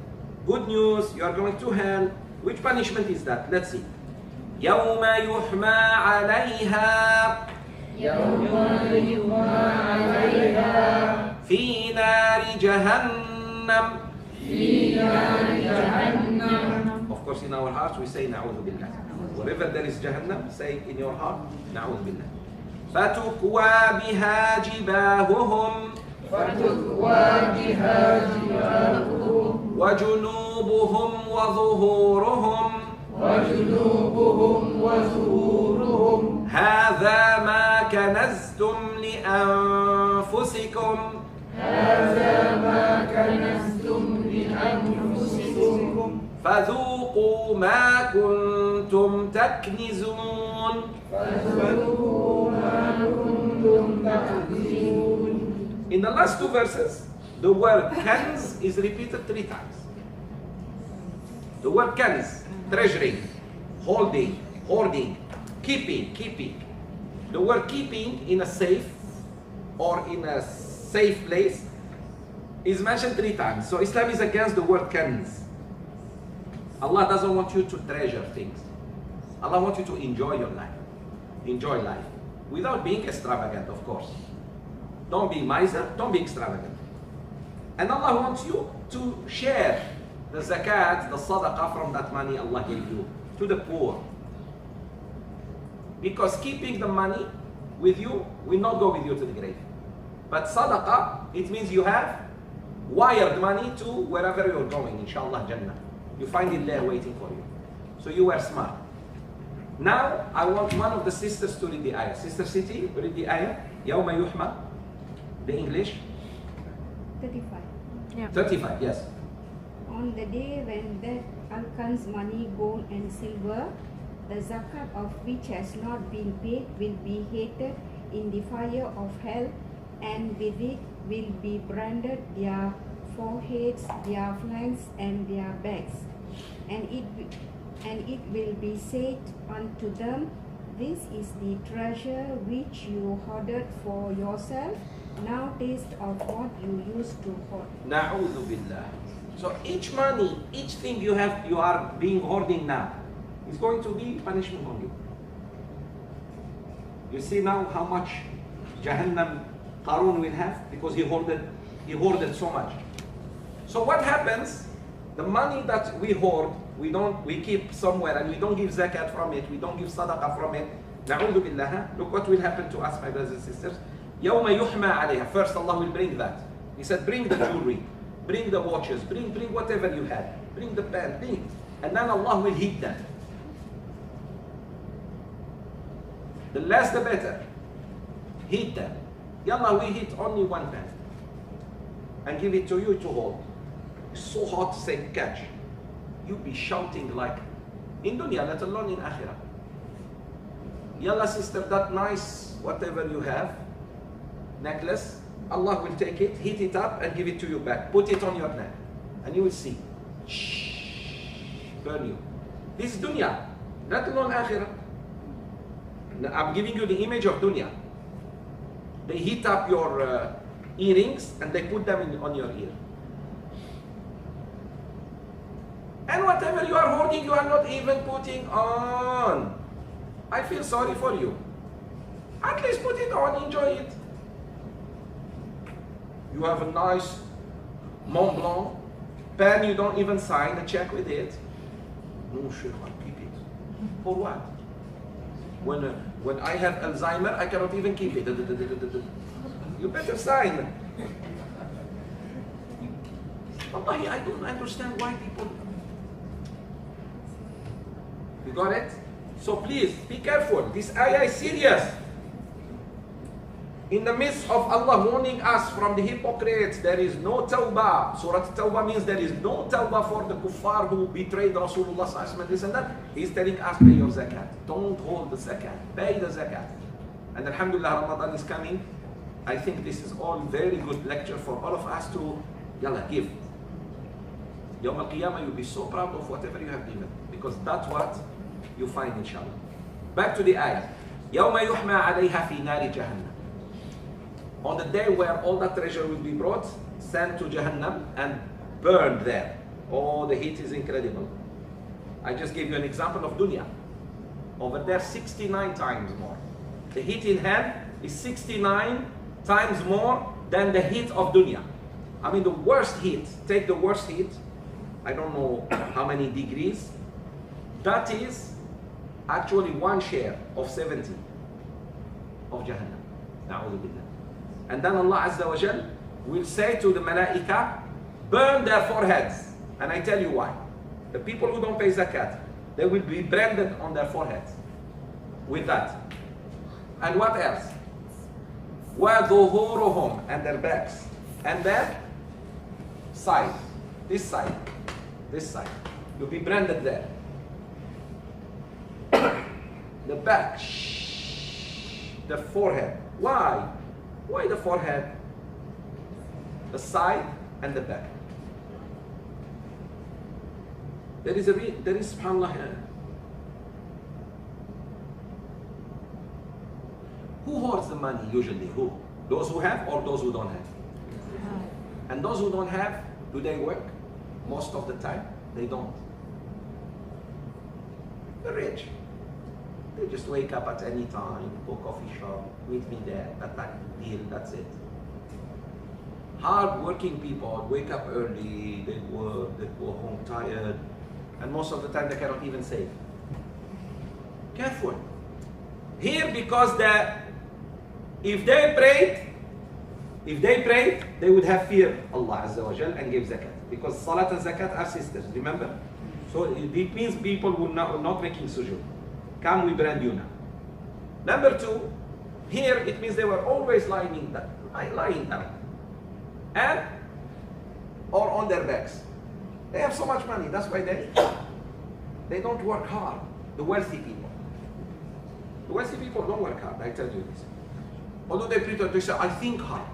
Good news, you are going to hell. Which punishment is that? Let's see. يَوْمَ يُحْمَى عَلَيْهَا فِي نَارِ جَهَنَّمَ. Of course, in our hearts we say نَعُوذُ بِاللَّهِ. Wherever there is Jahannam, say in your heart, نَعُوذُ بِاللَّهِ. فتكوى بها جباههم وجنوبهم وظهورهم هذا ما كنزتم لأنفسكم فذوقوا ما كنتم تكنزون. In the last two verses, the word kanz is repeated 3 times. The word kanz, treasuring, holding, hoarding, keeping. The word keeping in a safe or in a safe place is mentioned 3 times. So Islam is against the word kanz. Allah doesn't want you to treasure things. Allah wants you to enjoy your life. Enjoy life. Without being extravagant, of course. Don't be miser, don't be extravagant. And Allah wants you to share the zakat, the sadaqah from that money Allah gave you to the poor. Because keeping the money with you will not go with you to the grave. But sadaqah, it means you have wired money to wherever you're going, inshallah Jannah. You find it there waiting for you. So you were smart. Now, I want one of the sisters to read the ayah. Sister Siti, read the ayah. يَوْمَ يُحْمَى. The English? 35. Yeah. 35, yes. On the day when that Alkan's money, gold and silver, the zakat of which has not been paid, will be heated in the fire of hell, and with it will be branded their foreheads, their flanks, and their backs. And it will be said unto them, this is the treasure which you hoarded for yourself. Now taste of what you used to hoard. Na'udhu billah. So each money, each thing you have, you are being hoarding now, is going to be punishment on you. You see now how much Jahannam Qarun will have because he hoarded so much. So what happens? The money that we hoard, we keep somewhere and we don't give zakat from it, we don't give sadaqah from it. Na'udhu billah. Look what will happen to us, my brothers and sisters. يَوْمَ يُحْمَى عَلَيْهَا. First Allah will bring that. He said, bring the jewelry, bring the watches, bring whatever you had, bring the pen, bring. And then Allah will heat them. The less the better. Heat them. Yallah, we heat only one pen and give it to you to hold. It's so hot to say catch. You'll be shouting like in dunya, let alone in akhirah. Yallah sister, that nice whatever you have, necklace, Allah will take it, heat it up and give it to you back. Put it on your neck and you will see. Shh, burn you. This is dunya, let alone akhirah. I'm giving you the image of dunya. They heat up your earrings and they put them on your ear. And whatever you are hoarding, you are not even putting on. I feel sorry for you. At least put it on, enjoy it. You have a nice Mont Blanc pen, you don't even sign a check with it. No, Sheikh, I'll keep it. For what? When I have Alzheimer, I cannot even keep it. You better sign. Wallahi, I don't understand why people... You got it? So please, be careful. This ayah is serious. In the midst of Allah warning us from the hypocrites, there is no tawbah. Surah Tawbah means there is no tawbah for the kuffar who betrayed Rasulullah and this and that. He's telling us, pay your zakat. Don't hold the zakat. Pay the zakat. And alhamdulillah, Ramadan is coming. I think this is all very good lecture for all of us to, yalla, give. Yawm al-Qiyamah, you'll be so proud of whatever you have given. Because that's what you find, inshallah. Back to the ayah. يَوْمَ يُحْمَى عَلَيْهَا فِي نَارِ جَهَنَّمَ. On the day where all that treasure will be brought, sent to Jahannam and burned there. Oh, the heat is incredible. I just gave you an example of dunya. Over there, 69 times more. The heat in hand is 69 times more than the heat of dunya. I mean, the worst heat, take the worst heat, I don't know how many degrees, that is actually 1 share of 70 of Jahannam. Na'udhu billah. And then Allah Azza wa Jal will say to the Malaika, burn their foreheads. And I tell you why. The people who don't pay zakat, they will be branded on their foreheads with that. And what else? وَظُهُورُهُمْ, and their backs. And their side. This side. This side. You'll be branded there. The back. The forehead. Why? Why the forehead? The side and the back. There is subhanAllah. Who hoards the money usually? Who? Those who have or those who don't have? And those who don't have, do they work? Most of the time, they don't. The rich, they just wake up at any time, go coffee shop, meet me there, deal, that's it. Hard working people wake up early, they work, they go home tired, and most of the time they cannot even save. Careful. Here, because if they prayed, they would have fear Allah Azza wa Jal and give zakat. Because salat and zakat are sisters, remember? So it means people who are not making sujood. Come, we brand you now. Number two, here it means they were always lying down. And or on their backs. They have so much money, that's why they don't work hard. The wealthy people. The wealthy people don't work hard, I tell you this. Although they pretend to say, I think hard.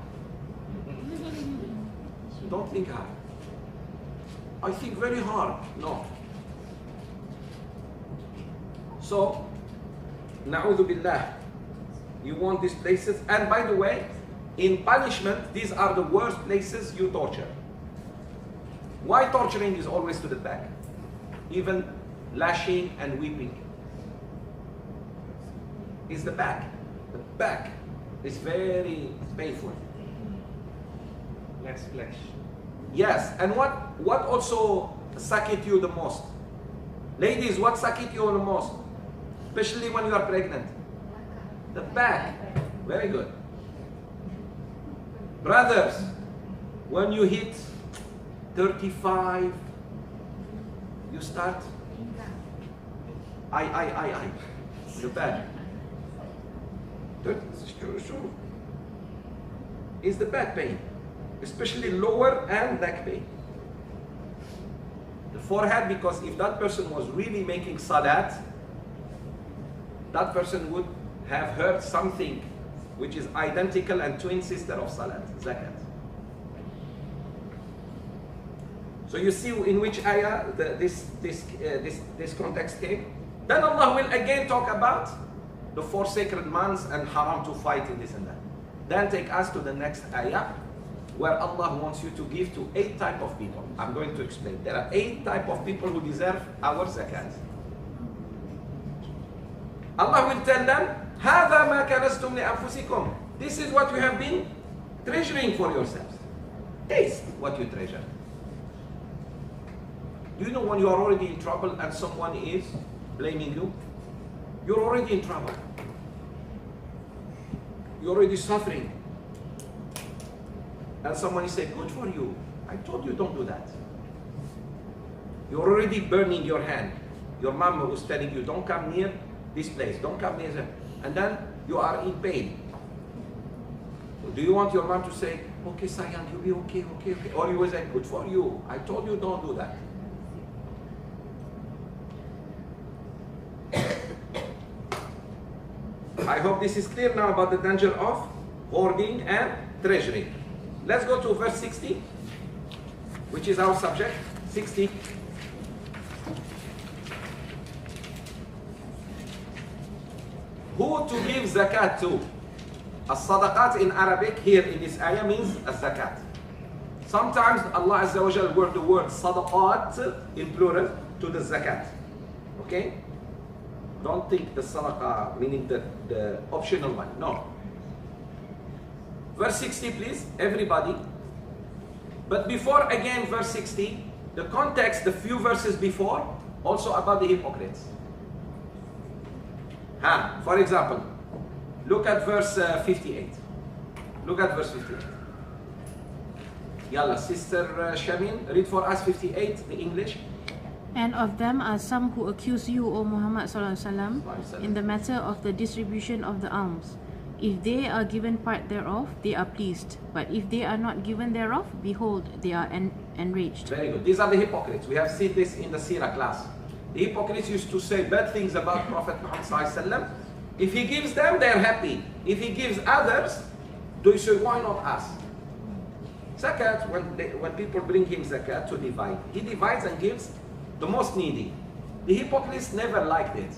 Don't think hard. I think very hard. No. So, na'udhu billah, you want these places, and by the way, in punishment, these are the worst places you torture. Why torturing is always to the back? Even lashing and weeping is the back. The back is very painful. Less flesh. Yes, and what also sakit you the most? Ladies, what sakit you the most? Especially when you are pregnant. The back. Very good. Brothers, when you hit 35, you start I. The back. Sure. Is the back pain. Especially lower and neck pain. The forehead, because if that person was really making salat, that person would have heard something which is identical and twin sister of salat, zakat. So you see in which ayah this context came. Then Allah will again talk about the 4 sacred months and haram to fight in this and that. Then take us to the next ayah, where Allah wants you to give to 8 types of people. I'm going to explain. There are 8 types of people who deserve our zakat. Allah will tell them, هَذَا مَا كَنَزْتُمْ لِأَنفُسِكُمْ. This is what you have been treasuring for yourselves. Taste what you treasure. Do you know when you are already in trouble and someone is blaming you? You're already in trouble. You're already suffering. And someone is saying, good for you. I told you don't do that. You're already burning your hand. Your mom was telling you, don't come near this place. Don't come near them. And then you are in pain. Do you want your mom to say, okay, Sayang, you'll be okay. Or you will say, good for you. I told you don't do that. I hope this is clear now about the danger of hoarding and treasuring. Let's go to verse 60, which is our subject. 60. Who to give zakat to? As-sadaqat in Arabic here in this ayah means az-zakat. Sometimes Allah Azza wa Jal word the word sadaqat in plural to the zakat. Okay? Don't think the sadaqah meaning the optional one. No. Verse 60 please, everybody. But before again verse 60, the context, the few verses before, also about the hypocrites. For example, Look at verse 58. Look at verse 58. Yalla, Sister Shamin, read for us 58, the English. And of them are some who accuse you, O Muhammad SAW, in the matter of the distribution of the alms. If they are given part thereof, they are pleased. But if they are not given thereof, behold, they are enraged. Very good. These are the hypocrites. We have seen this in the Seerah class. The hypocrites used to say bad things about Prophet Muhammad SAW. If he gives them, they are happy. If he gives others, they say, why not us? Zakat, when people bring him zakat to divide, he divides and gives the most needy. The hypocrites never liked it.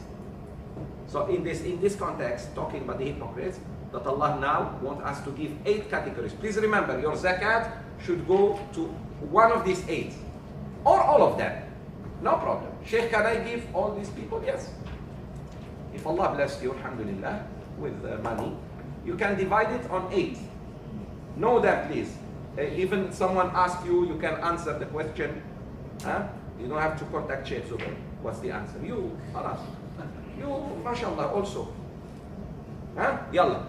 So in this context, talking about the hypocrites, that Allah now wants us to give 8 categories. Please remember, your zakat should go to one of these 8. Or all of them. No problem. Sheikh, can I give all these people? Yes. If Allah bless you, alhamdulillah, with money, you can divide it on 8. Know that, please. Even someone asks you, you can answer the question. Huh? You don't have to contact Sheikh Zoubir. What's the answer? You, khalas. You, mashallah, also. Huh? Yalla.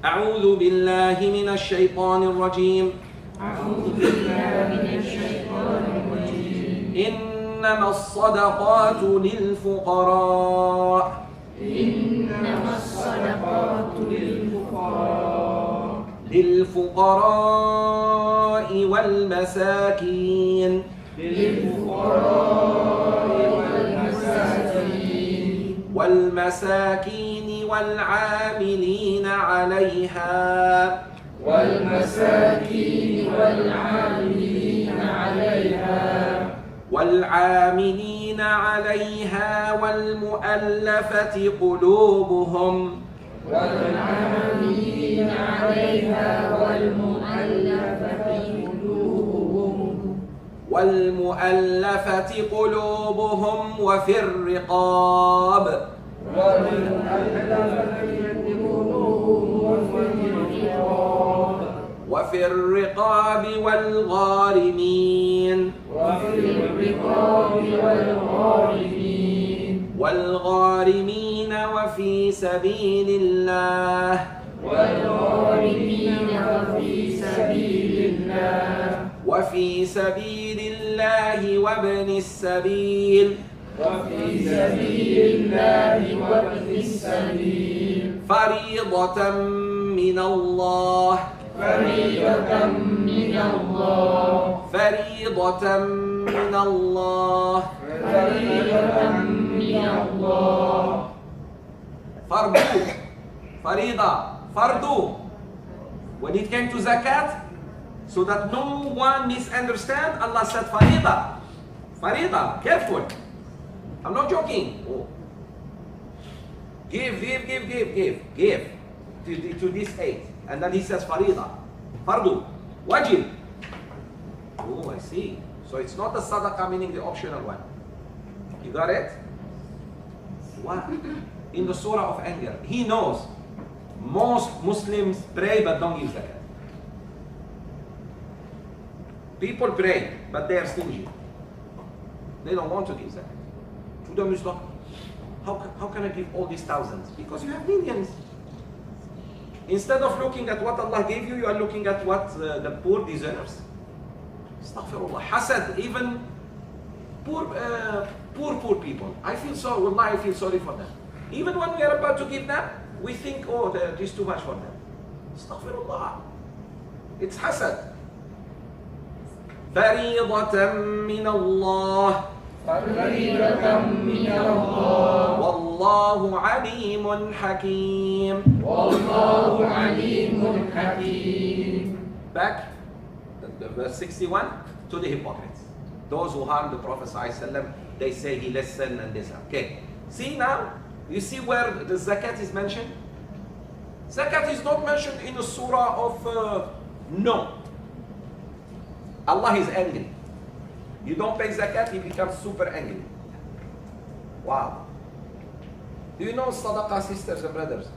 أعوذ بالله من الشيطان الرجيم. أعوذ بالله من الشيطان الرجيم. إنما الصدقات للفقراء. إنما الصدقات للفقراء. للفقراء والمساكين. والمساكين والعاملين عليها. والعاملين عليها والمؤلفة قلوبهم. والمؤلفة قلوبهم وفي الرقاب. وفي الرقاب والغارمين. والغارمين وفي سبيل الله. وفي سبيل الله وابن السبيل. فريضة من الله. فريضة من الله. فرض. فريضة. فرض. When it came to zakat, so that no one misunderstand, Allah said farida. Farida, careful. I'm not joking. Oh. Give to this 8. And then he says farida. Fardu. Wajib. Oh, I see. So it's not the sadaqah, meaning the optional one. You got it? What? In the surah of anger, he knows most Muslims pray but don't give zakat. People pray but they are stingy. They don't want to give zakat. To them it's like, how can I give all these thousands? Because you have millions. Instead of looking at what Allah gave you, you are looking at what the poor deserves. Astaghfirullah. Hasad, even poor people. I feel sorry, Wallah, I feel sorry for them. Even when we are about to give them, we think, oh, this is too much for them. Astaghfirullah. It's hasad. فريضة من الله. والله عليم حكيم. Back, verse 61, to the hypocrites. Those who harm the Prophet ﷺ, they say he listened and this. Okay. See now, you see where the zakat is mentioned? Zakat is not mentioned in the surah of no. Allah is angry. You don't pay zakat, he becomes super angry. Wow. Do you know sadaqah, sisters and brothers?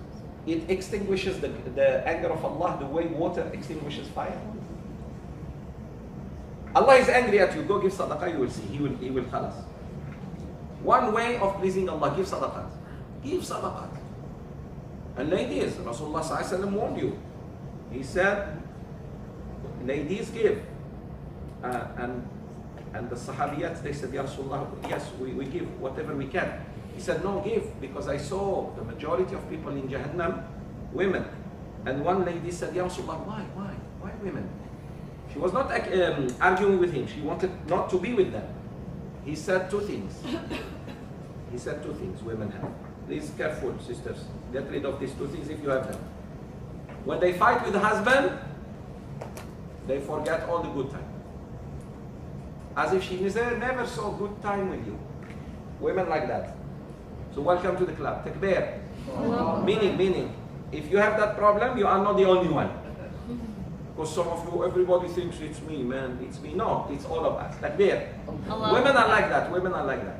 It extinguishes the anger of Allah the way water extinguishes fire. Allah is angry at you. Go give sadaqah, you will see. He will tell us. One way of pleasing Allah, give sadaqah. Give sadaqah. And ladies, Rasulullah ﷺ warned you. He said, ladies give. And the Sahabiyat, they said, Ya Rasulullah, yes, we give whatever we can. He said, no, give, because I saw the majority of people in Jahannam, women. And one lady said, Ya Rasulullah, why women? She was not arguing with him. She wanted not to be with them. He said two things. He said two things women have. Please, careful, sisters. Get rid of these two things if you have them. When they fight with the husband, they forget all the good time. As if she never saw good time with you. Women like that. So welcome to the club. Takbir. Meaning, if you have that problem, you are not the only one. Because some of you, everybody thinks it's me, man. It's me. No, it's all of us. Takbir. Women are like that. Women are like that.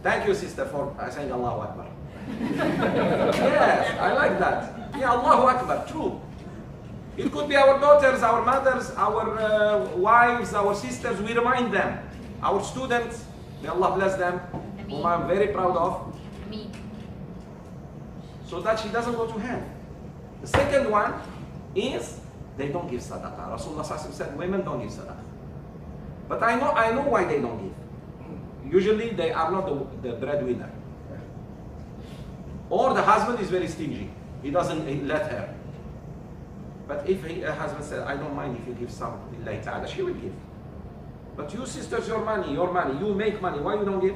Thank you, sister, for saying Allahu Akbar. Yes, I like that. Yeah, Allahu Akbar. True. It could be our daughters, our mothers, our wives, our sisters. We remind them. Our students, may Allah bless them, whom I'm very proud of. Me. So that she doesn't go to hell. The second one is they don't give sadaqah. Rasulullah said women don't give sadaqah. But I know why they don't give. Usually they are not the breadwinner. Or the husband is very stingy. He doesn't let her. But if her husband said, I don't mind if you give some later, she will give. But you sisters, your money, you make money, why you don't give?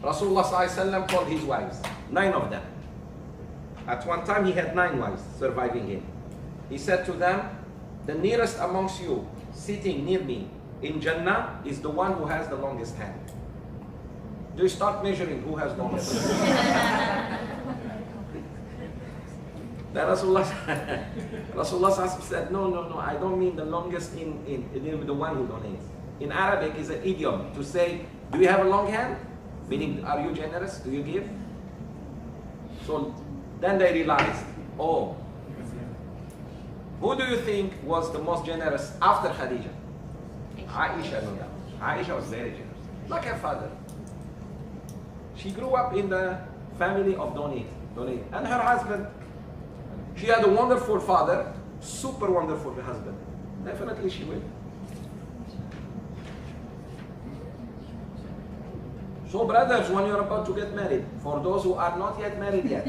Rasulullah ﷺ called his wives, 9 of them. At one time he had 9 wives surviving him. He said to them, the nearest amongst you sitting near me in Jannah is the one who has the longest hand. Do you start measuring who has longest? Then Rasulullah said, no, I don't mean the longest in the one who donates. In Arabic is an idiom to say, do you have a long hand? Meaning, are you generous? Do you give? So then they realized, oh, who do you think was the most generous after Khadija? Aisha, no doubt. Aisha was very generous, like her father. She grew up in the family of donate. And her husband, she had a wonderful father, super wonderful husband. Definitely she will. So brothers, when you're about to get married, for those who are not yet married yet,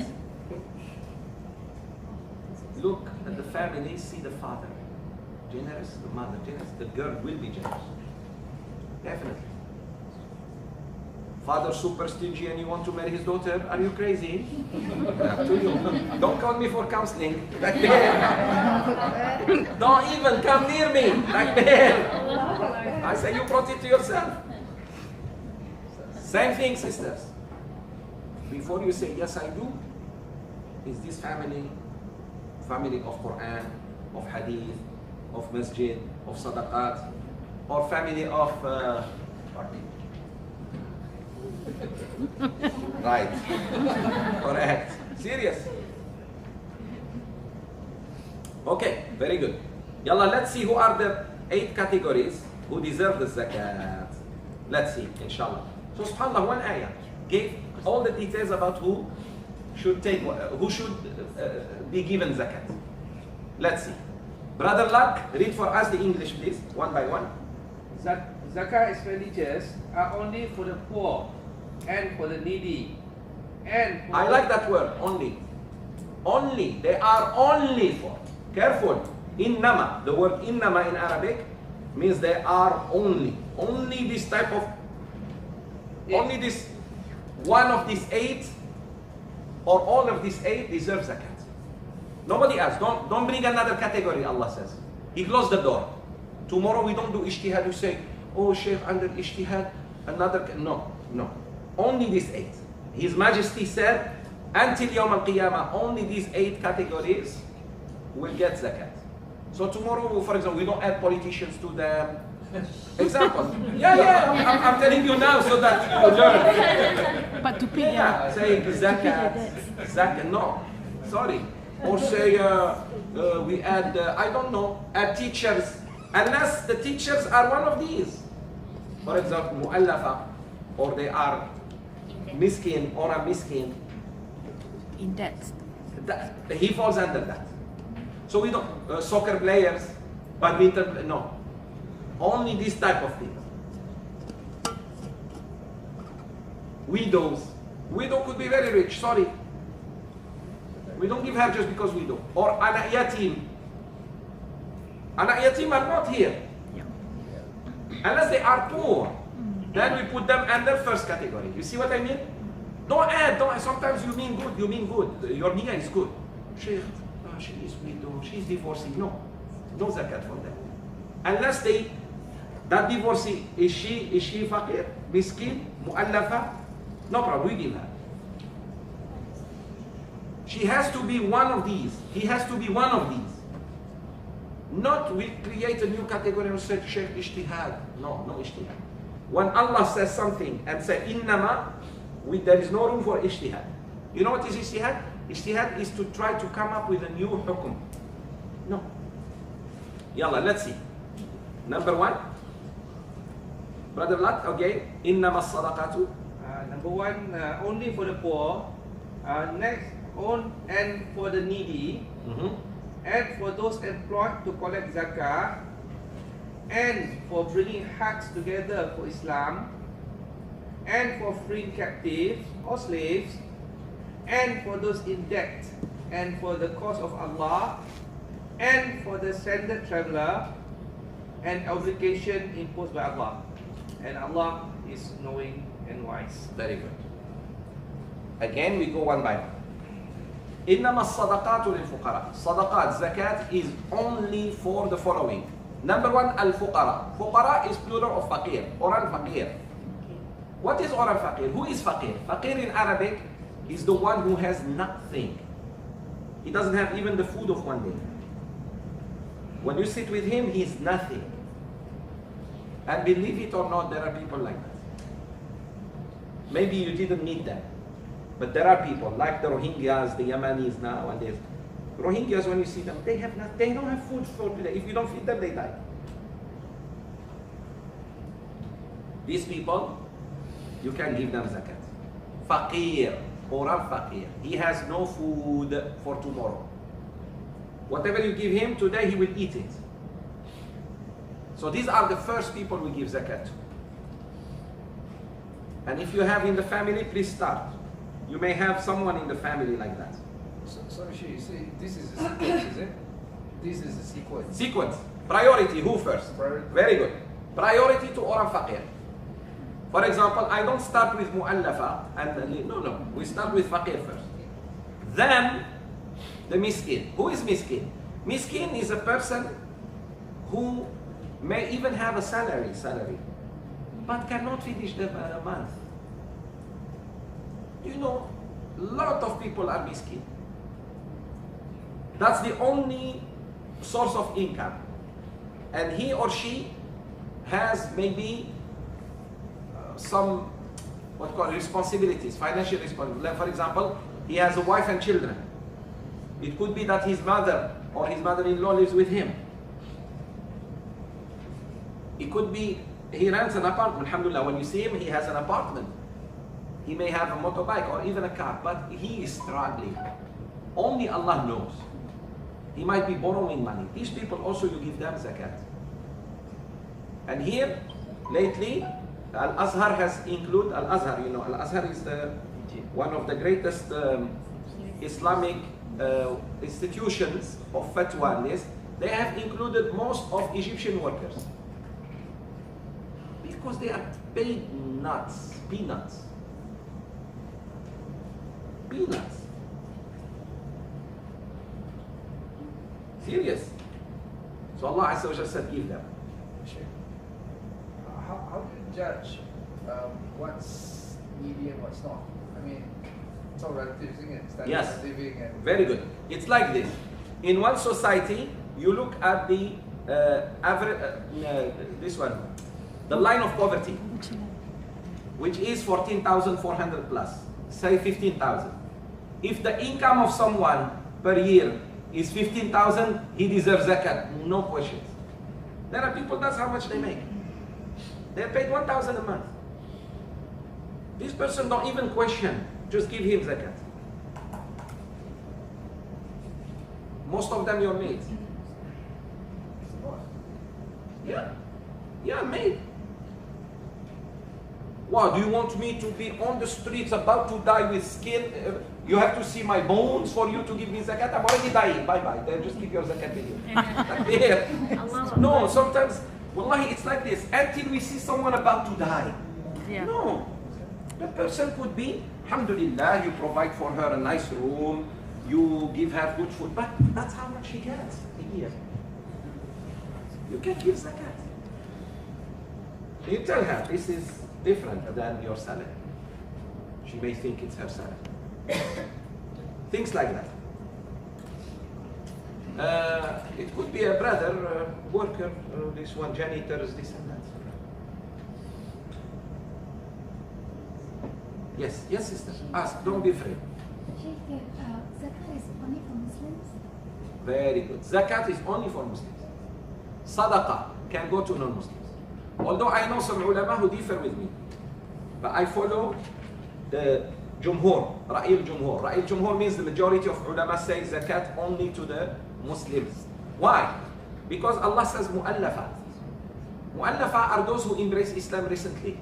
look at the family, see the father generous, the mother generous, the girl will be generous. Definitely. Father super stingy and you want to marry his daughter, are you crazy? Up to you. Don't call me for counseling. Like don't even come near me. Like I say you brought it to yourself. Same thing, sisters. Before you say yes I do, is this family of Quran, of Hadith, of Masjid, of Sadaqat, or family of party? Right. Correct. Serious. Okay, very good. Yalla, let's see who are the 8 categories who deserve the zakat. Let's see, inshallah. So subhanAllah, one ayah gave all the details about who should be given zakat. Let's see. Brother Luck, read for us the English, please, one by one. Zakat expenditures are only for the poor and for the needy. And I like that word, only. Only. They are only for. Careful. Innama. The word innama in Arabic means they are only. Only this type of. Only this. One of these 8 or all of these 8 deserve zakat. Nobody else. Don't bring another category, Allah says. He closed the door. Tomorrow we don't do ijtihad. We say, oh Sheikh, under ijtihad, another. No. Only these 8. His Majesty said, until Yawm al-Qiyamah, only these 8 categories will get zakat. So tomorrow, for example, we don't add politicians to them. Example. I'm telling you now so that you learn. But to pay say zakat, no. Sorry. Or say we add, I don't know, add teachers. Unless the teachers are one of these. For example, mu'allafa. or they are miskin or a miskin, In that. he falls under that. So we don't, soccer players, badminton, no. Only this type of things. Widows. Widow could be very rich, sorry. We don't give her just because widow. Or anak yatim. Anak yatim are not here. Unless they are poor. Then we put them under first category. You see what I mean? Don't add, sometimes you mean good. Your niyyah is good. Sheikh, she is widow, she is divorcee. No zakat for them. Unless that divorcee, is she faqir, miskin, mu'allafa? No problem, we give her. She has to be one of these. He has to be one of these. Not we create a new category and say, Sheikh, ijtihad. No ijtihad. When Allah says something and say, innama, there is no room for ijtihad. You know what is ijtihad? Ijtihad is to try to come up with a new hukum. No. Yalla, let's see. Number 1. Brother Lat, okay. Innama sadaqatu. Number 1, only for the poor. Next, and for the needy. And for those employed to collect zakah. And for bringing hearts together for Islam. And for freeing captives or slaves. And for those in debt. And for the cause of Allah. And for the stranded traveler. And obligation imposed by Allah. And Allah is knowing and wise. Very good. Again, we go one by one. إنما الصدقات للفقراء. Sadaqat, zakat is only for the following. Number 1, al-fuqara. Fuqara is plural of faqir, oral faqir. What is oral faqir? Who is faqir? Faqir in Arabic is the one who has nothing. He doesn't have even the food of one day. When you sit with him, he is nothing. And believe it or not, there are people like that. Maybe you didn't meet them. But there are people like the Rohingyas, the Yemenis nowadays. Rohingyas, when you see them, they don't have food for today. If you don't feed them, they die. These people, you can give them zakat. Faqir, oral faqir. He has no food for tomorrow. Whatever you give him today, he will eat it. So these are the first people we give zakat to. And if you have in the family, please start. You may have someone in the family like that. So you see, this is a sequence, is it? This is a sequence. Sequence. Priority, who first? Priority. Very good. Priority to oral faqir. For example, I don't start with mu'allafa, and no. We start with faqir first. Then, the miskin. Who is miskin? Miskin is a person who may even have a salary, but cannot finish the month. You know, a lot of people are miskin. That's the only source of income. And he or she has maybe some, responsibilities, financial responsibilities. Like for example, he has a wife and children. It could be that his mother or his mother-in-law lives with him. It could be he rents an apartment. Alhamdulillah, when you see him, he has an apartment. He may have a motorbike or even a car, but he is struggling. Only Allah knows. He might be borrowing money. These people also, you give them zakat. And here, lately, Al-Azhar has included, Al-Azhar, you know, Al-Azhar is one of the greatest Islamic institutions of fatwa on this. They have included most of Egyptian workers. Because they are paid peanuts. Peanuts. Serious. So Allah Azza wa Jalla said, give them. How do you judge what's needy and what's not? I mean, it's all relative, isn't it? Standard of living and very good. It's like this. In one society, you look at the average, this one, the line of poverty, which is 14,400 plus, say 15,000. If the income of someone per year is 15,000, he deserves zakat, no questions. There are people, that's how much they make. They're paid 1,000 a month. This person don't even question, just give him zakat. Most of them your mates. Yeah, mate. Wow, do you want me to be on the streets about to die with skin? You have to see my bones for you to give me zakat? I'm already dying. Bye-bye. Then just keep your zakat with you. No, sometimes, wallahi, it's like this. Until we see someone about to die. Yeah. No. The person could be, alhamdulillah, you provide for her a nice room, you give her good food, but that's how much she gets a year. You can give zakat. You tell her, this is different than your salary. She may think it's her salary. Things like that. It could be a brother, worker, this one, janitors, this and that. Yes, sister. Ask, don't be afraid. Sheikh, zakat is only for Muslims? Very good. Zakat is only for Muslims. Sadaqah can go to non-Muslims. Although I know some ulama who differ with me. But I follow the Jumhur, Ra'il Jumhur. Ra'il Jumhur means the majority of ulama say zakat only to the Muslims. Why? Because Allah says mu'allafat. Mu'allafat are those who embrace Islam recently.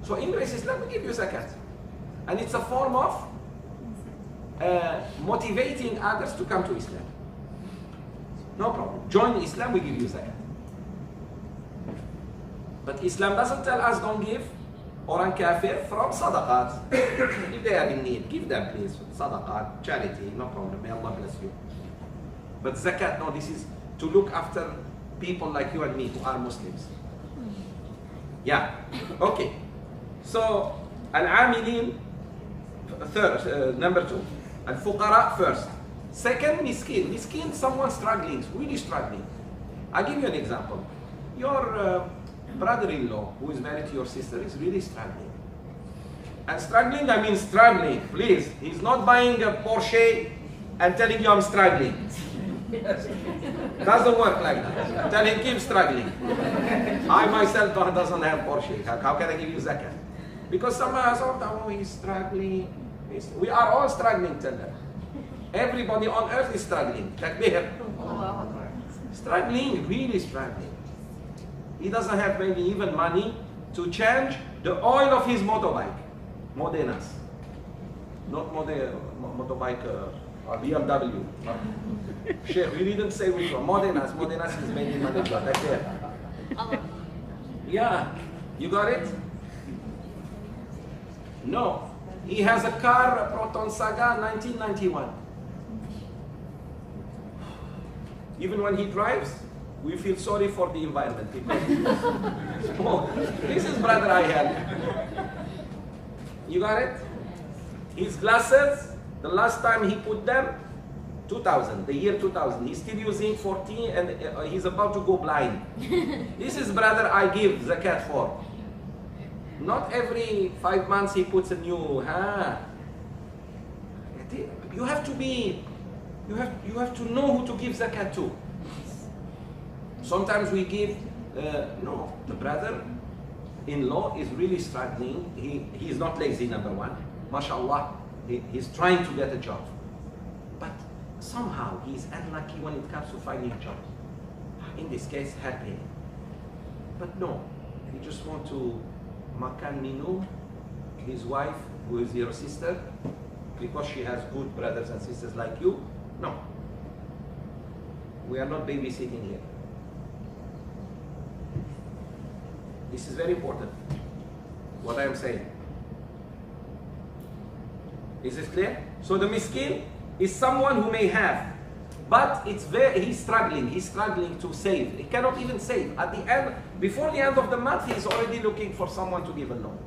So embrace Islam, we give you zakat. And it's a form of motivating others to come to Islam. No problem. Join Islam, we give you zakat. But Islam doesn't tell us don't give or kafir from sadaqat. If they are in need, give them please. Sadaqat, charity, no problem. May Allah bless you. But zakat, no, this is to look after people like you and me who are Muslims. Yeah. Okay. So, al-amilin, third, number 2. Al-fuqara first. Second, miskin. Miskin, someone struggling, really struggling. I'll give you an example. Your brother-in-law who is married to your sister is really struggling. And struggling, I mean struggling, please. He's not buying a Porsche and telling you I'm struggling. Doesn't work like that. Tell him keep struggling. I myself doesn't have Porsche. How can I give you zakat? Because someone has thought, oh, he's struggling. We are all struggling, tell them. Everybody on earth is struggling. Takbir. Struggling, really struggling. He doesn't have maybe even money to change the oil of his motorbike. Modenas. Not motorbike BMW. Sheikh, we didn't say which one. Modenas. Modenas is made in Malaysia. That's it. Yeah. You got it? No. He has a car, a Proton Saga, 1991. Even when he drives, we feel sorry for the environment. Oh, this is brother I have. You got it? His glasses, the last time he put them, 2000, the year 2000. He's still using 14 and he's about to go blind. This is brother I give zakat for. Not every 5 months he puts a new, You have to be, you have to know who to give zakat to. Sometimes we give, no, the brother-in-law is really struggling. He is not lazy, number one. MashaAllah, he's trying to get a job. But somehow he's unlucky when it comes to finding a job. In this case, help him. But no, we just want to makan minum his wife, who is your sister, because she has good brothers and sisters like you. No. We are not babysitting here. This is very important, what I am saying. Is it clear? So the miskin is someone who may have, but he's struggling to save. He cannot even save. At the end, before the end of the month, he's already looking for someone to give a loan.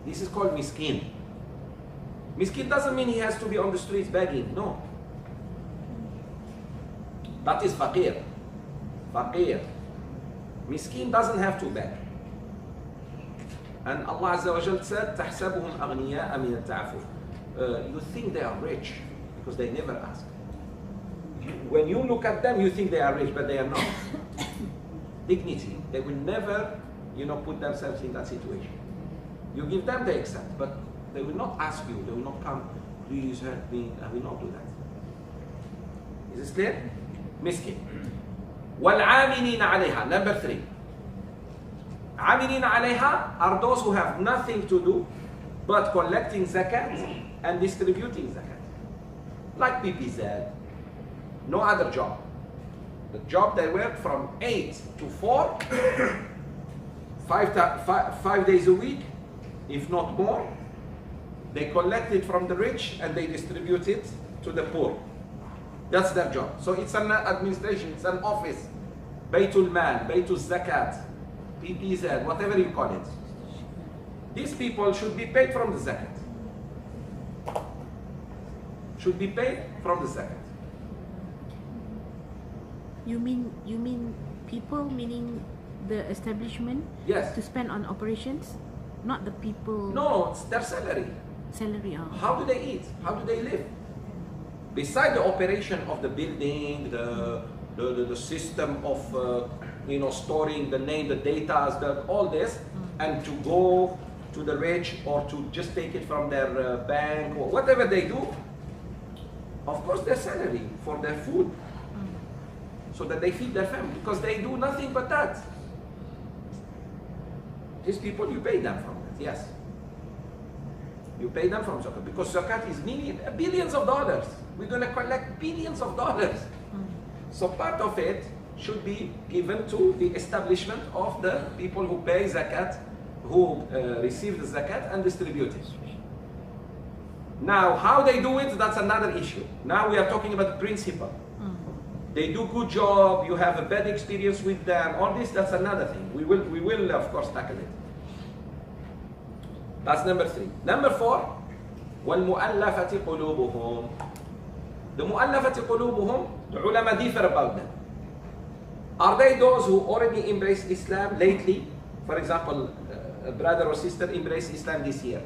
This is called miskin. Miskin doesn't mean he has to be on the streets begging, no. That is faqir. Faqir. Miskin doesn't have to beg. And Allah Azza wa Jal said, تَحْسَبُهُمْ أَغْنِيَاءَ مِنَ التَّعَفُفِ. You think they are rich because they never ask. When you look at them, you think they are rich, but they are not. Dignity. They will never, put themselves in that situation. You give them, they accept, but they will not ask you, they will not come, please help me. I will not do that. Is this clear? Miskin. وَالْعَامِلِينَ عَلَيْهَا. Number 3. عَامِلِينَ عَلَيْهَا are those who have nothing to do but collecting zakat and distributing zakat. Like PPZ. No other job. The job they work from 8 to 4, 5 days a week, if not more. They collect it from the rich and they distribute it to the poor. That's their job. So it's an administration, it's an office. Baytul Mal, Baytul Zakat, PPZ, whatever you call it. These people should be paid from the zakat. Should be paid from the zakat. You mean people, meaning the establishment? Yes. To spend on operations, not the people. No, it's their salary. Salary. How do they eat? How do they live? Beside the operation of the building, the system of storing the name, the data, all this, and to go to the rich or to just take it from their bank or whatever they do, of course their salary for their food, so that they feed their family, because they do nothing but that. These people, you pay them from that, yes. You pay them from zakat, because zakat is billions of dollars. We're going to collect billions of dollars. So part of it should be given to the establishment of the people who pay zakat, who receive the zakat and distribute it. Now, how they do it, that's another issue. Now we are talking about the principle. They do good job, you have a bad experience with them, all this, that's another thing. We will of course tackle it. That's number 3. Number 4, وَالْمُؤَلَّفَةِ قُلُوبُهُمْ. The مُؤَلَّفَةِ قُلُوبُهُمْ, the ulama differ about them. Are they those who already embraced Islam lately? For example, a brother or sister embraced Islam this year.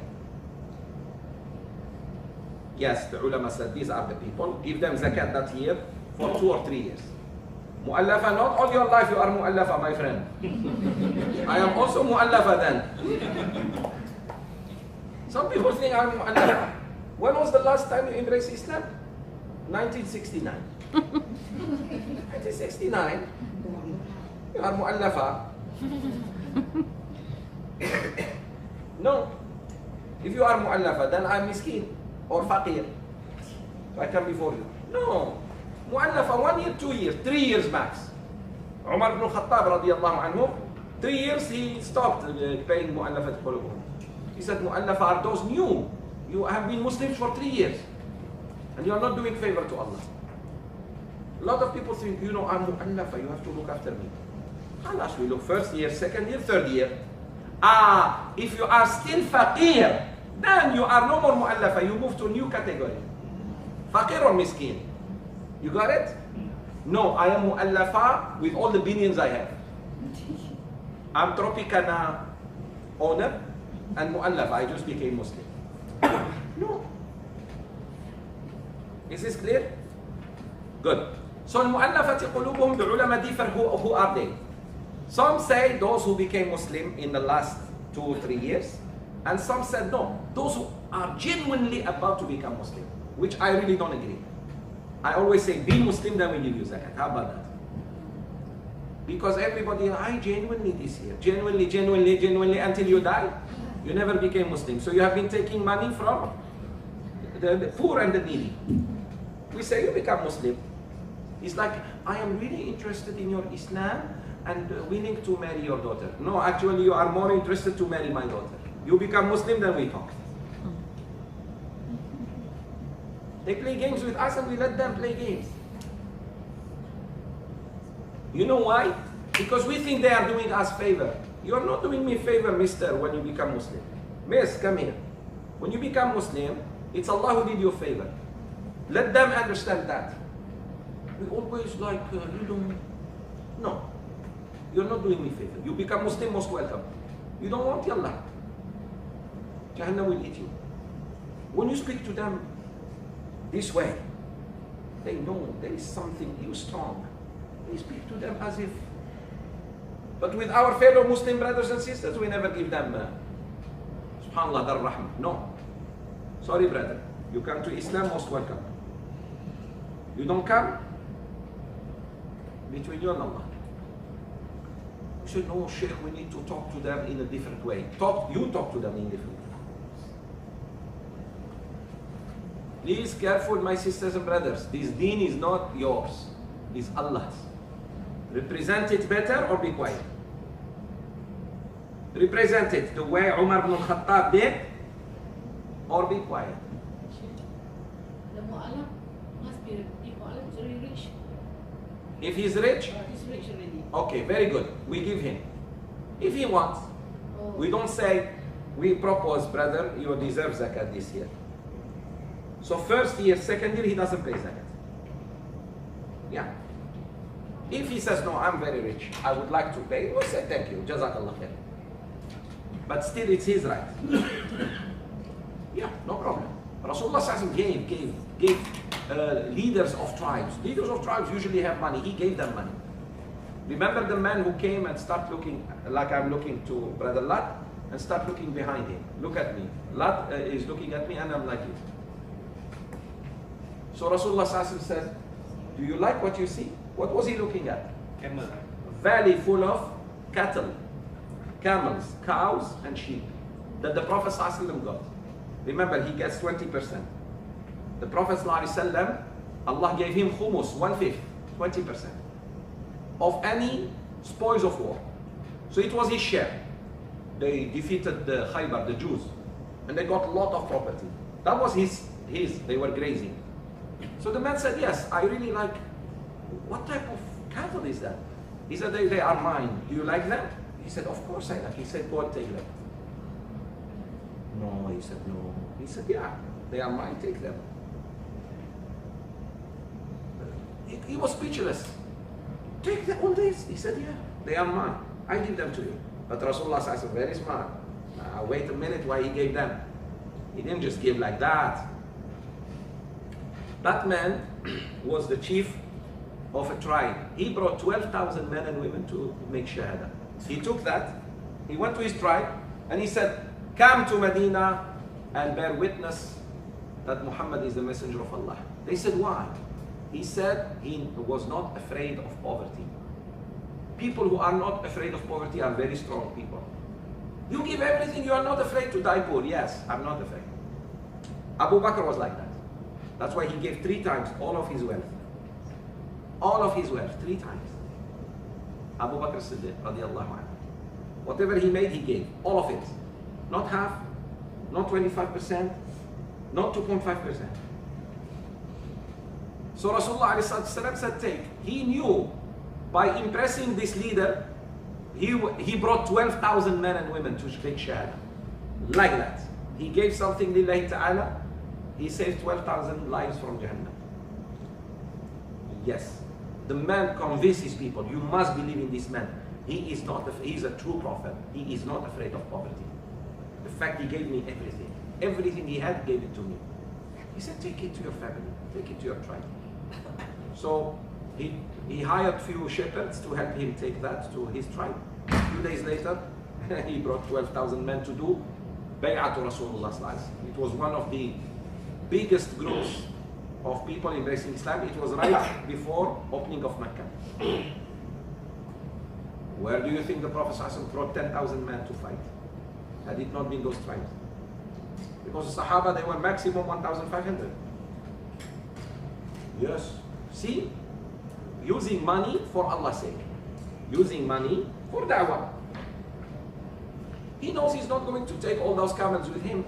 Yes, the ulama said these are the people. Give them zakat that year for 2 or 3 years. Mu'allafa, not all your life you are mu'allafa, my friend. I am also mu'allafa then. Some people think I'm mu'allafa. When was the last time you embraced Islam? 1969. 1969. You are mu'allafa. No. If you are mu'allafa, then I'm miskin or faqir. So I come before you. No. Mu'allafa 1 year, 2 years, 3 years max. Umar ibn Khattab radiyallahu anhu, 3 years he stopped paying mu'allafat qulubuhum. He said, mu'allafa are those new. You have been Muslims for 3 years. And you are not doing favor to Allah. A lot of people think, I'm mu'allafa, you have to look after me. Khalas, we look 1st year, 2nd year, 3rd year. If you are still faqir, then you are no more mu'allafa, you move to a new category. Faqir or miskin. You got it? No, I am mu'allafa with all the billions I have. I'm Tropicana owner and mu'allafa, I just became Muslim. No. Is this clear? Good. So al-mu'allafati qulubuhum, the ulama differ who are they? Some say those who became Muslim in the last 2 or 3 years, and some said no, those who are genuinely about to become Muslim, which I really don't agree. I always say, be Muslim, then we give you zakat. How about that? Because everybody, I genuinely this year, genuinely until you die, you never became Muslim. So you have been taking money from the poor and the needy. We say, you become Muslim. It's like, I am really interested in your Islam and willing to marry your daughter. No, actually you are more interested to marry my daughter. You become Muslim, then we talk. They play games with us and we let them play games. You know why? Because we think they are doing us favor. You are not doing me favor, mister, when you become Muslim. Miss, come here. When you become Muslim, it's Allah who did you a favor. Let them understand that. We always like, you don't... No. You're not doing me a favor. You become Muslim, most welcome. You don't want Allah. Jahannam will eat you. When you speak to them this way, they know there is something, you strong. We speak to them as if. But with our fellow Muslim brothers and sisters, we never give them. Subhanallah, Dar Rahmah. No. Sorry, brother. You come to Islam, most welcome. You don't come, between you and Allah. You say, no, Sheikh, we need to talk to them in a different way. You talk to them in a different way. Please, careful, my sisters and brothers. This deen is not yours. It's Allah's. Represent it better or be quiet. Represent it the way Umar ibn Khattab did, or be quiet. The Mu'alaf must be, if Mu'alaf is very rich. If he's rich, He's rich already. okay, very good. We give him. If he wants, Oh. we don't say, we propose, brother, you deserve zakat this year. So first year, second year, he doesn't pay zakat. Yeah. If he says, no, I'm very rich, I would like to pay, we'll say, thank you, jazakallah khair. But still, it's his right. Yeah, no problem. Rasulullah gave leaders of tribes. Leaders of tribes usually have money. He gave them money. Remember the man who came and started looking, like I'm looking to Brother Lat, and start looking behind him. Look at me. Lat is looking at me and I'm like it. So Rasulullah said, do you like what you see? What was he looking at? Camel. A valley full of cattle, camels, cows, and sheep that the Prophet ﷺ got. Remember, he gets 20%. The Prophet ﷺ, Allah gave him khumus, 1/5, 20% of any spoils of war. So it was his share. They defeated the Khaybar, the Jews, and they got a lot of property. That was his. They were grazing. So the man said, yes, I really like. What type of cattle is that? He said, they are mine. Do you like them? He said, of course I like. He said, go and take them. No, he said, no. He said, yeah, they are mine, take them. He was speechless. Take all this. He said, yeah, they are mine. I give them to you. But Rasulullah said, very smart. Wait a minute, why he gave them? He didn't just give like that. That man was the chief of a tribe. He brought 12,000 men and women to make shahada. He took that, he went to his tribe, and he said, come to Medina and bear witness that Muhammad is the messenger of Allah. They said, why? He said he was not afraid of poverty. People who are not afraid of poverty are very strong people. You give everything, you are not afraid to die poor. Yes, I'm not afraid. Abu Bakr was like that. That's why he gave 3 times all of his wealth. All of his wealth, 3 times. Abu Bakr Siddiq, radiallahu anhu. Whatever he made, he gave. All of it. Not half, not 25%, not 2.5%. So Rasulullah said, take. He knew by impressing this leader, he brought 12,000 men and women to take shahada. Like that. He gave something lillahi ta'ala. He saved 12,000 lives from Jahannam. Yes. The man convinces people, you must believe in this man. He is a true prophet. He is not afraid of poverty. The fact he gave me everything. Everything he had, gave it to me. He said, take it to your family. Take it to your tribe. So he hired few shepherds to help him take that to his tribe. A few days later, he brought 12,000 men to do Bay'at to Rasulullah. It was one of the biggest groups of people embracing Islam. It was right before opening of Mecca. Where do you think the Prophet ﷺ brought 10,000 men to fight? Had it not been those tribes? Because the Sahaba, they were maximum 1,500. Yes. See? Using money for Allah's sake. Using money for da'wah. He knows he's not going to take all those camels with him.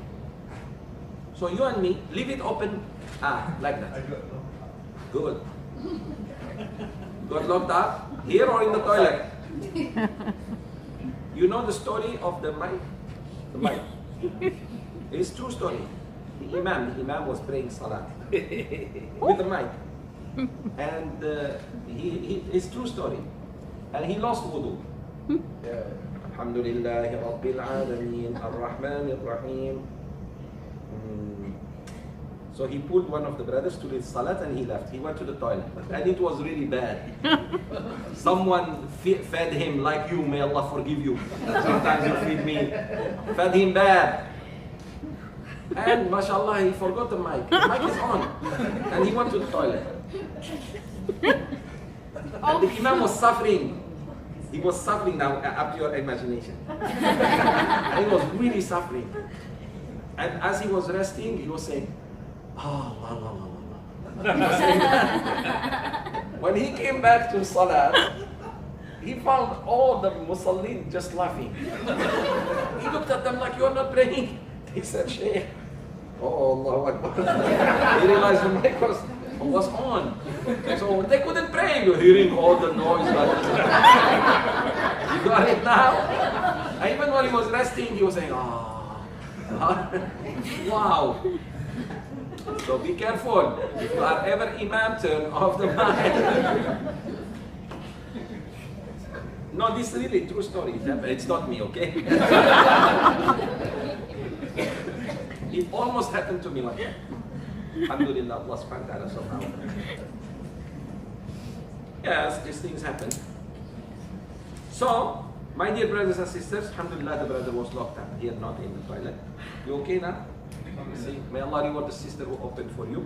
So you and me, leave it open. Like that. Good. Got locked up? Here or in the toilet? You know the story of the mic? The mic. It's true story. The Imam was praying Salat with the mic. And it's true story. And he lost wudu. Alhamdulillah Rabbil Alameen Ar-Rahman Ar-Rahim. So he pulled one of the brothers to his salat and he left. He went to the toilet. And it was really bad. Someone fed him like you, may Allah forgive you. Sometimes you feed me. Fed him bad. And mashallah, he forgot the mic. The mic is on. And he went to the toilet. And the Imam was suffering. He was suffering now, up to your imagination. And he was really suffering. And as he was resting, he was saying, oh, Allah, Allah, Allah. He was saying that. When he came back to Salat, he found all the Musallin just laughing. He looked at them like, you are not praying. He said, Sheikh, oh, Allahu Akbar. He realized the mic was on. So they couldn't pray. You're hearing all the noise. You got it now? And even when he was resting, he was saying, oh. Wow. So be careful. If you are ever Imam, turn off the mic. No, this is really true story. It's not me, okay? It almost happened to me like that. Alhamdulillah, Allah subhanahu wa ta'ala somehow. Yes, these things happen. So, my dear brothers and sisters, alhamdulillah, the brother was locked up here, not in the toilet. You okay now? See, may Allah reward the sister who opened for you.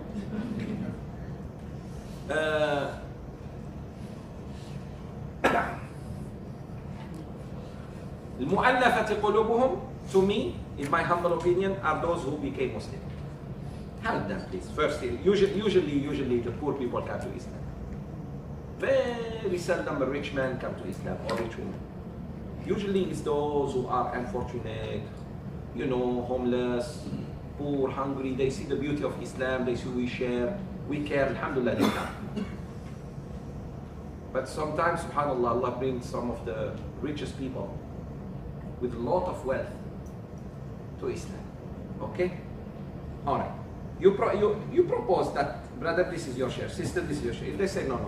المؤلفة قلوبهم, to me, in my humble opinion, are those who became Muslim. Help them, please. First, usually the poor people come to Islam. Very seldom a rich man come to Islam or rich woman. Usually it's those who are unfortunate, you know, homeless, poor, hungry. They see the beauty of Islam. They see we share, we care. Alhamdulillah, they come. But sometimes, subhanAllah, Allah brings some of the richest people with a lot of wealth to Islam. Okay? All right. You propose that, brother, this is your share, sister, this is your share. If they say, no,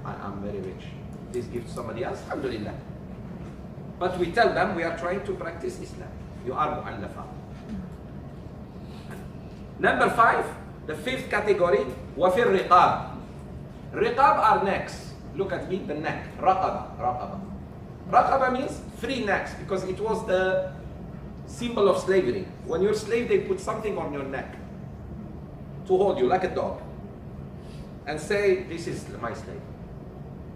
I'm very rich, please give to somebody else, alhamdulillah. But we tell them we are trying to practice Islam. You are mu'allafa. Number 5, the 5th category, wafir riqab. Riqab are necks. Look at me, the neck. Raqaba. Raqaba means free necks, because it was the symbol of slavery. When you're a slave, they put something on your neck to hold you like a dog and say, this is my slave.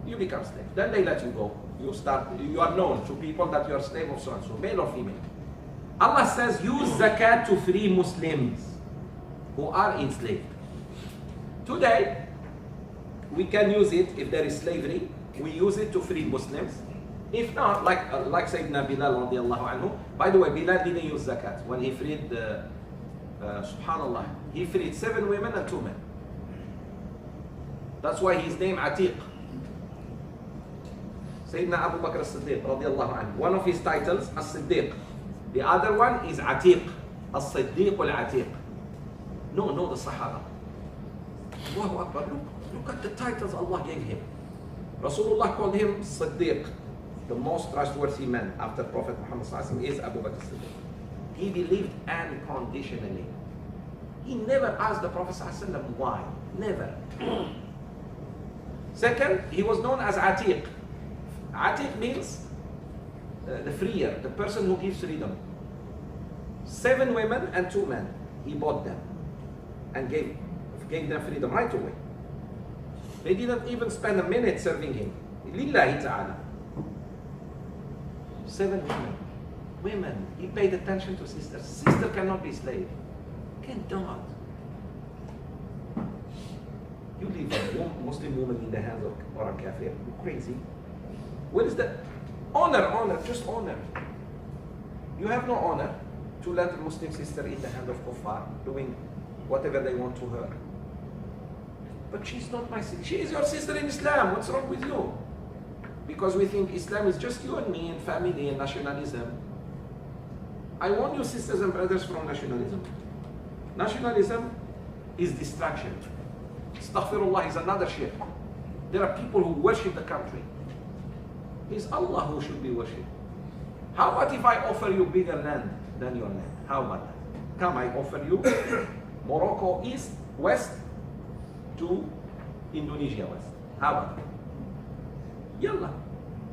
You become slave. Then they let you go. You are known to people that you are slave of so-and-so, male or female. Allah says, use zakat to free Muslims who are enslaved. Today, we can use it if there is slavery. We use it to free Muslims. If not, like Sayyidina Bilal radiallahu anhu. By the way, Bilal didn't use zakat. When he freed, subhanallah, he freed 7 women and 2 men. That's why his name Atiq. Sayyidina Abu Bakr as-Siddiq radiallahu anhu. One of his titles, as-Siddiq. The other one is Atiq. As-Siddiq al-Atiq. No, the Sahaba. Allahu Akbar. Look at the titles Allah gave him. Rasulullah called him Siddiq. The most trustworthy man after Prophet Muhammad is Abu Bakr as-Siddiq. He believed unconditionally. He never asked the Prophet why. Never. Second, he was known as Atiq. Atiq means the freer, the person who gives freedom. 7 women and 2 men. He bought them and gave them freedom right away. They didn't even spend a minute serving him. Lillahi ta'ala. 7 women. He paid attention to sisters. Sister cannot be slave. Cannot. You leave a Muslim woman in the hands of or a kafir. You're crazy. What is that? Honor, just honor. You have no honor to let a Muslim sister in the hand of kuffar doing whatever they want to her. But she's not my sister. She is your sister in Islam. What's wrong with you? Because we think Islam is just you and me and family and nationalism. I warn you, sisters and brothers, from nationalism. Nationalism is distraction. Astaghfirullah is another shirk. There are people who worship the country. It's Allah who should be worshipped. How about if I offer you bigger land than your land? How about that? Come, I offer you Morocco east, west to Indonesia west. How about that? Yalla.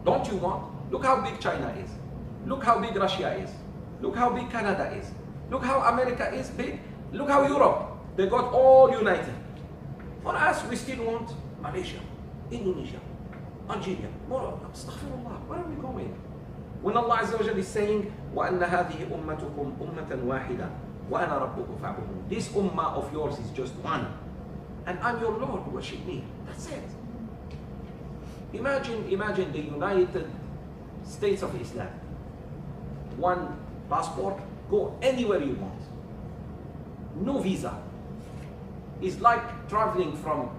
Don't you want? Look how big China is. Look how big Russia is. Look how big Canada is. Look how America is big. Look how Europe, they got all united. For us, we still want Malaysia, Indonesia, Algeria, Morocco. Astaghfirullah, where are we going? When Allah Azza wa Jalla is saying, وَأَنَّ هَذِهِ أُمَّتُكُمْ أُمَّةً وَاحِدًا وَأَنَا رَبُّكُمْ فَاعْبُدُونِ. This ummah of yours is just one. And I'm your Lord, worship me. That's it. Imagine the United States of Islam. One passport, go anywhere you want. No visa. It's like traveling from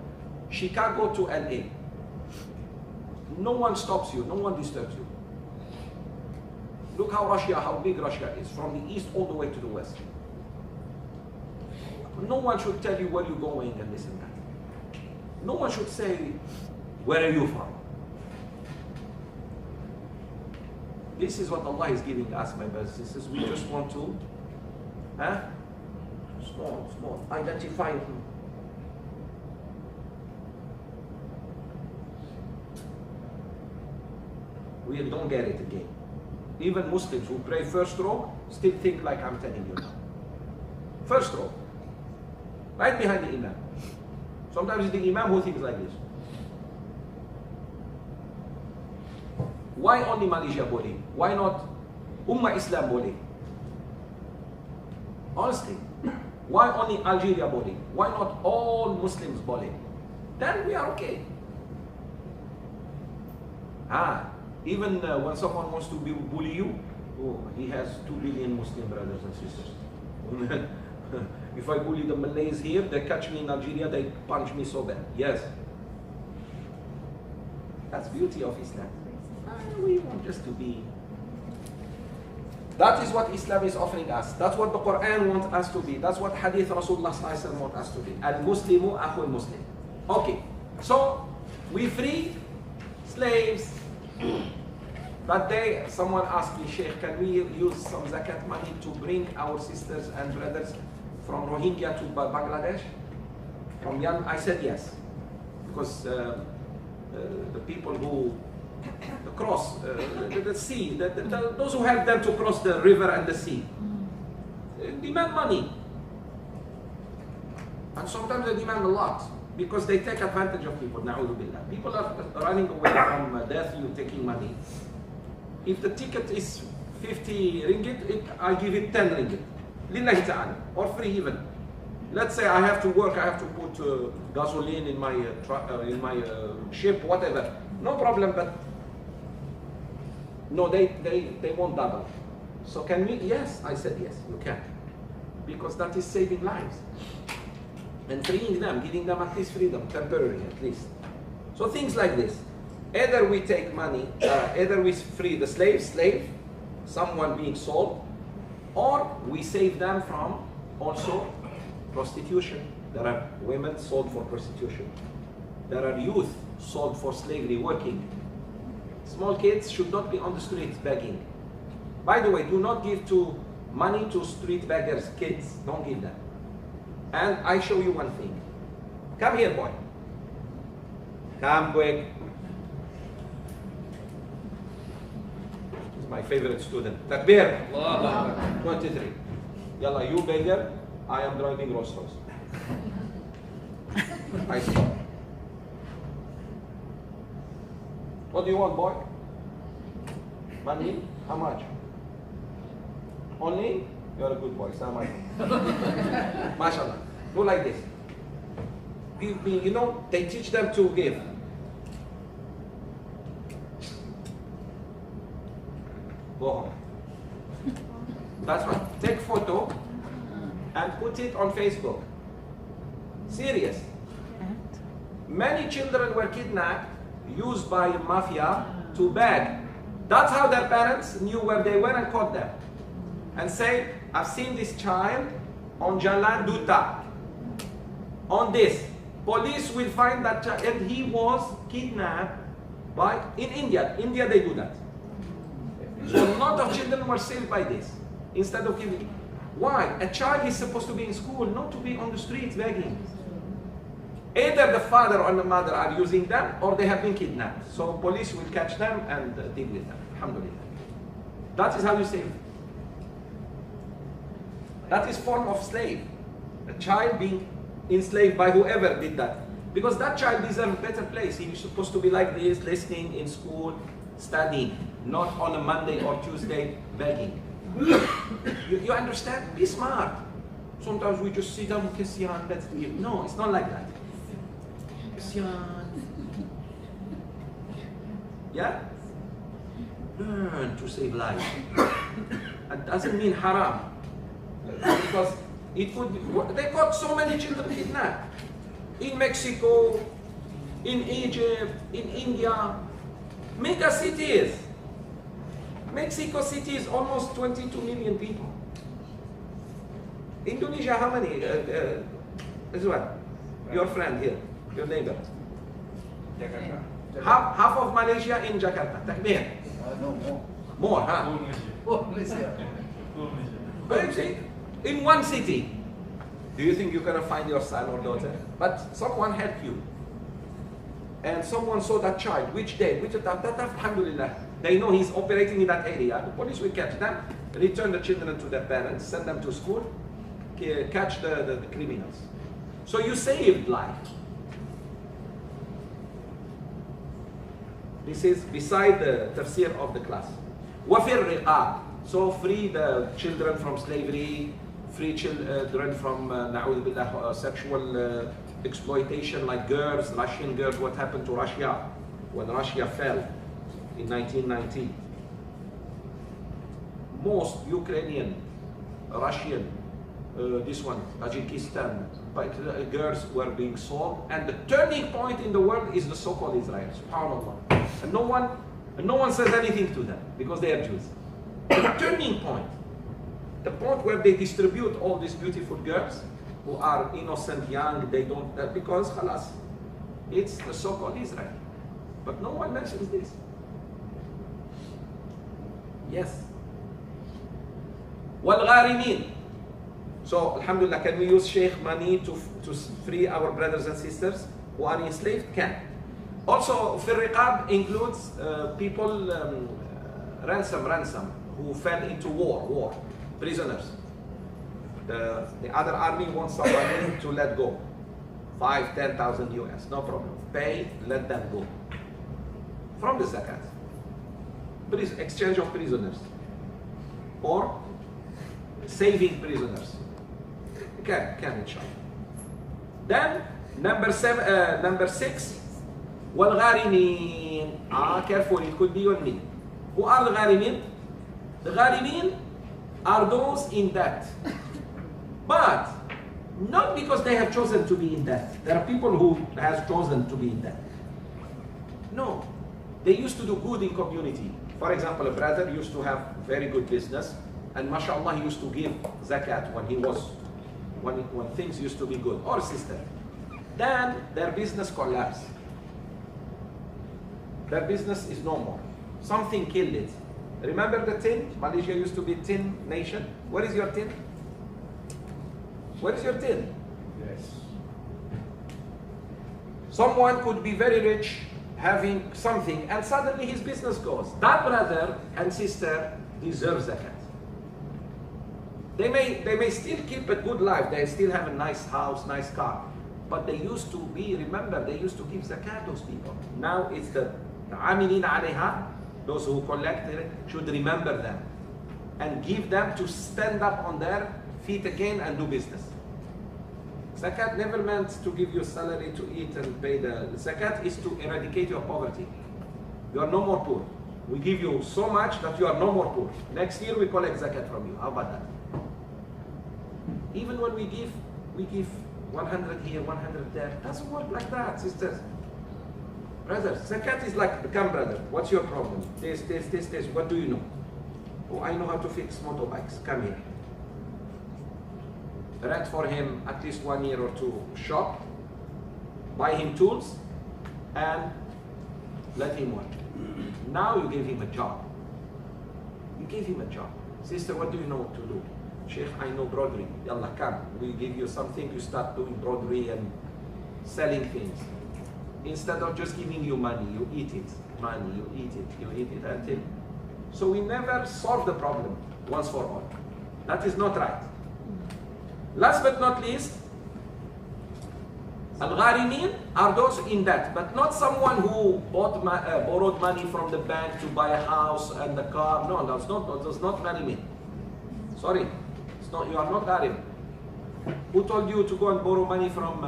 Chicago to LA. No one stops you, no one disturbs you. Look how Russia, how big Russia is, from the east all the way to the west. No one should tell you where you're going and this and that. No one should say, where are you from? This is what Allah is giving us, my brothers and sisters. We just want to, small, identify Him. We don't get it again. Even Muslims who pray first row still think like I'm telling you now. First row. Right behind the Imam. Sometimes it's the Imam who thinks like this. Why only Malaysia body? Why not Ummah Islam body? Honestly. Why only Algeria body? Why not all Muslims body? Then we are okay. Even when someone wants to bully you, oh, he has 2 billion Muslim brothers and sisters. If I bully the Malays here, they catch me in Algeria, they punch me so bad. Yes. That's beauty of Islam. We want just to be. That is what Islam is offering us. That's what the Quran wants us to be. That's what Hadith Rasulullah wants us to be. Al-Muslimu akhul Muslim. Okay, so we free slaves. That day, someone asked me, Sheikh, can we use some zakat money to bring our sisters and brothers from Rohingya to Bangladesh? From Myanmar? I said yes. Because the people who cross the sea, those who help them to cross the river and the sea, demand money. And sometimes they demand a lot. Because they take advantage of people, na'udhu billah. People are running away from death, you taking money. If the ticket is 50 ringgit, I give it 10 ringgit. Lillahi ta'ala, or free even. Let's say I have to work, I have to put gasoline in my ship, whatever. No problem, but no, they won't double. So can we? Yes, I said yes, you can. Because that is saving lives. And freeing them, giving them at least freedom, temporary at least. So things like this. Either we take money, either we free the slave, someone being sold, or we save them from also prostitution. There are women sold for prostitution. There are youth sold for slavery, working. Small kids should not be on the streets begging. By the way, do not give money to street beggars, kids. Don't give them. And I show you one thing. Come here, boy. Come quick. He's my favorite student. Takbir. 23. Yalla, you beggar. I am driving Rolls Royce. I stop. What do you want, boy? Money? How much? Only? You're a good boy. Assalamu alaikum. MashaAllah. Go like this. Give me, they teach them to give. Go home. That's right. Take photo and put it on Facebook. Serious. Many children were kidnapped, used by mafia to beg. That's how their parents knew where they were and caught them. And say, I've seen this child on Jalan Duta. On this. Police will find that child, and he was kidnapped in India. India, they do that. So a lot of children were saved by this. Instead of giving. Why? A child is supposed to be in school, not to be on the streets begging. Either the father or the mother are using them, or they have been kidnapped. So police will catch them and deal with them. Alhamdulillah. That is how you save. That is form of slave. A child being enslaved by whoever did that. Because that child deserves a better place. He's supposed to be like this, listening in school, studying, not on a Monday or Tuesday begging. You understand? Be smart. Sometimes we just sit down, Christian, let's give. No, it's not like that. Christian. Yeah? Learn to save life. It doesn't mean haram. Because it could be, they got so many children kidnapped. In Mexico, in Egypt, in India, mega cities. Mexico City is almost 22 million people. Indonesia, how many? This one, your friend here, your neighbor. Jakarta. Half of Malaysia in Jakarta. Takbir. No, more. More, huh? Oh, Malaysia. But in one city, do you think you're going to find your son or daughter? But someone helped you. And someone saw that child. Which day? Which that alhamdulillah. They know he's operating in that area. The police will catch them, return the children to their parents, send them to school, catch the criminals. So you saved life. This is beside the tafsir of the class. وَفِي الرِّقَابِ. So free the children from slavery, free children from sexual exploitation like girls, Russian girls. What happened to Russia when Russia fell in 1919? Most Ukrainian, Russian, this one, Tajikistan, girls were being sold, and the turning point in the world is the so-called Israel. SubhanAllah. And no one says anything to them because they are Jews. The turning point, the point where they distribute all these beautiful girls who are innocent, young, they don't, because khalas, it's the so-called Israel. But no one mentions this. Yes. وَالْغَارِمِينَ. So, alhamdulillah, can we use Sheikh money to free our brothers and sisters who are enslaved? Can. Also, فِي الرِّقَابِ includes people, ransom, who fell into war, prisoners. The other army wants somebody to let go. 5,000-10,000 US, no problem. Pay, let them go. From the zakat. Exchange of prisoners. Or saving prisoners. Can inshallah. Then number 6, والغارمين. Careful, it could be your me. Who are the غارمين? The غارمين are those in debt. But not because they have chosen to be in debt. There are people who have chosen to be in debt. No. They used to do good in community. For example, a brother used to have very good business, and mashallah, he used to give zakat when things used to be good, or sister. Then their business collapsed. Their business is no more. Something killed it. Remember the tin? Malaysia used to be tin nation. Where is your tin? Where is your tin? Yes. Someone could be very rich, having something, and suddenly his business goes. That brother and sister deserve zakat. They may still keep a good life. They still have a nice house, nice car. But they used to be, remember, they used to give zakat, those people. Now it's the amilin alayha, those who collect it, should remember them and give them to stand up on their feet again and do business. Zakat never meant to give you salary to eat and pay the zakat is to eradicate your poverty. You are no more poor. We give you so much that you are no more poor. Next year we collect zakat from you. How about that? Even when we give 100 here, 100 there. It doesn't work like that, sisters. Brothers, zakat is like, come brother, what's your problem? This. What do you know? Oh, I know how to fix motorbikes. Come here. Rent for him at least 1 year or two shop, buy him tools, and let him work. Now you gave him a job. You gave him a job. Sister, what do you know to do? Sheikh, I know broderie. Yallah, come. We give you something, you start doing broderie and selling things. Instead of just giving you money, you eat it. Money, you eat it until. So we never solve the problem once for all. That is not right. Last but not least, Al-Gharimin are those in debt, but not someone who borrowed money from the bank to buy a house and a car. No, that's not Gharimin. Sorry, it's not. You are not Gharim. Who told you to go and borrow money from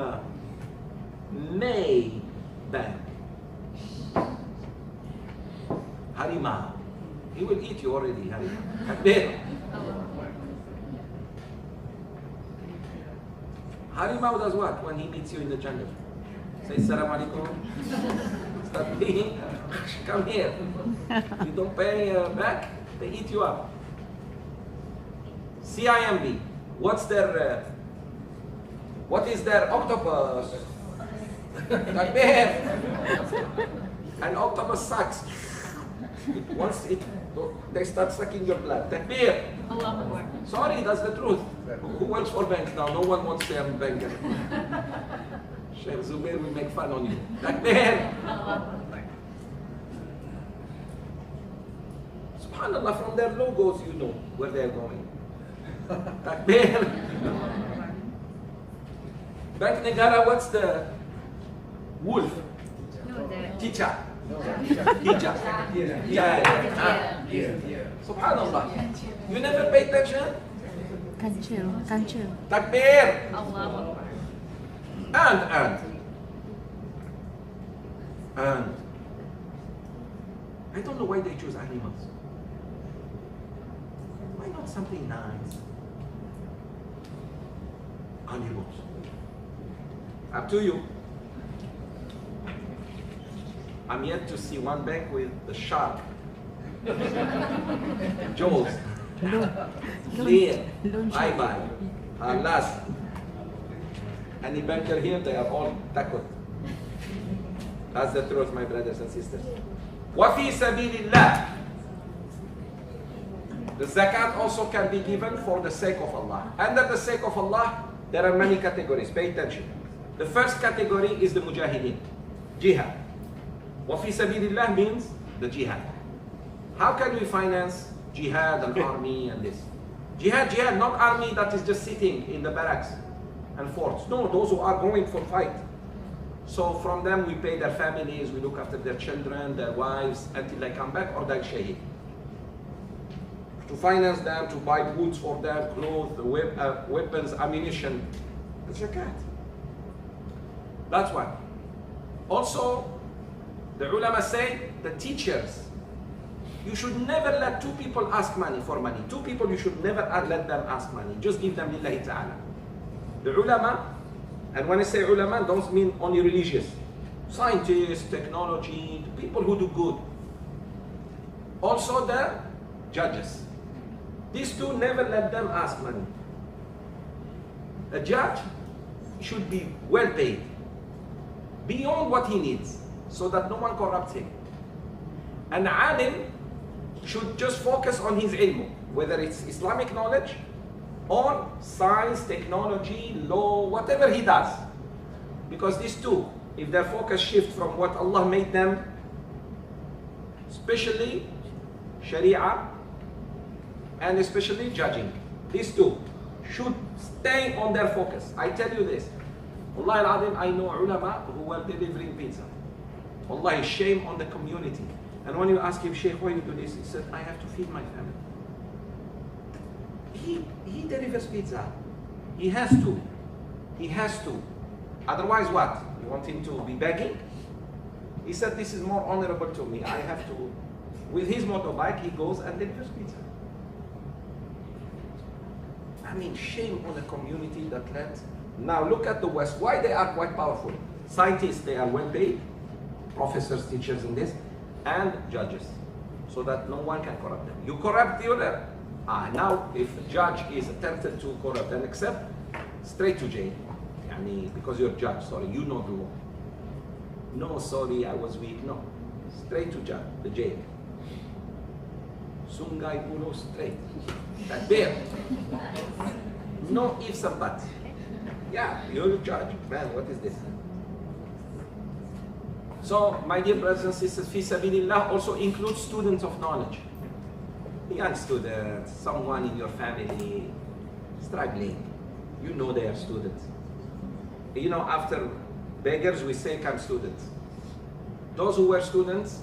May Bank? Harima. He will eat you already, Harima. Harimau does what when he meets you in the jungle? Say Assalamu alaikum. Start paying. Come here. You don't pay back, they eat you up. CIMB. What is their octopus? Like bear. An octopus sucks. Once they start sucking your blood. Takbir. Sorry, that's the truth. Who works for banks now? No one wants to be a banker. Sheikh Zoubir will make fun on you. Takbir. Subhanallah, from their logos you know where they're going. Takbir. Bank Negara, what's the wolf? Teacher. Teacher. Subhanallah. You never pay attention? Kancil. Takbir. And I don't know why they choose animals. Why not something nice? Animals. Up to you. I'm yet to see one bank with the shark. Jaws. Clear. Bye-bye. Last. Any banker here, they are all takut. That's the truth, my brothers and sisters. وَفِي سَبِيلِ اللَّهِ. The zakat also can be given for the sake of Allah. Under the sake of Allah, there are many categories. Pay attention. The first category is the mujahideen, jihad. وَفِي سَبِيلِ اللَّهِ means the jihad. How can we finance jihad and army and this? Jihad, not army that is just sitting in the barracks and forts. No, those who are going for fight. So from them we pay their families, we look after their children, their wives, until they come back or die shaheed. To finance them, to buy boots for them, clothes, weapons, ammunition. It's zakat. That's one. Also, the ulama say, the teachers, you should never let two people ask money for money. Two people, you should never let them ask money. Just give them lillahi ta'ala. The ulama, and when I say ulama, don't mean only religious. Scientists, technology, people who do good. Also the judges. These two, never let them ask money. A judge should be well paid, beyond what he needs, so that no one corrupts him. An alim should just focus on his ilm, whether it's Islamic knowledge or science, technology, law, whatever he does. Because these two, if their focus shifts from what Allah made them, especially Sharia and especially judging, these two should stay on their focus. I tell you this, Wallahi al-Azim, I know ulama who were delivering pizza. Wallahi, shame on the community. And when you ask him, Sheikh, why you do this? He said, I have to feed my family. He delivers pizza. He has to. He has to. Otherwise what? You want him to be begging? He said, this is more honorable to me. I have to. With his motorbike, he goes and delivers pizza. I mean, shame on a community that let. Now look at the West. Why they are quite powerful? Scientists, they are well paid. Professors, teachers in this. And judges. So that no one can corrupt them. You corrupt the other. Now if a judge is tempted to corrupt and accept, straight to jail. Because you're a judge, sorry, you know the law. No, sorry, I was weak. No. Straight to jail, the jail. Sungai Buloh straight. That bear. No ifs and buts. Yeah, you're a judge. Man, what is this? So, my dear brothers and sisters, fi sabilillah also includes students of knowledge. Young students, someone in your family struggling. You know they are students. You know, after beggars, we say come students. Those who were students,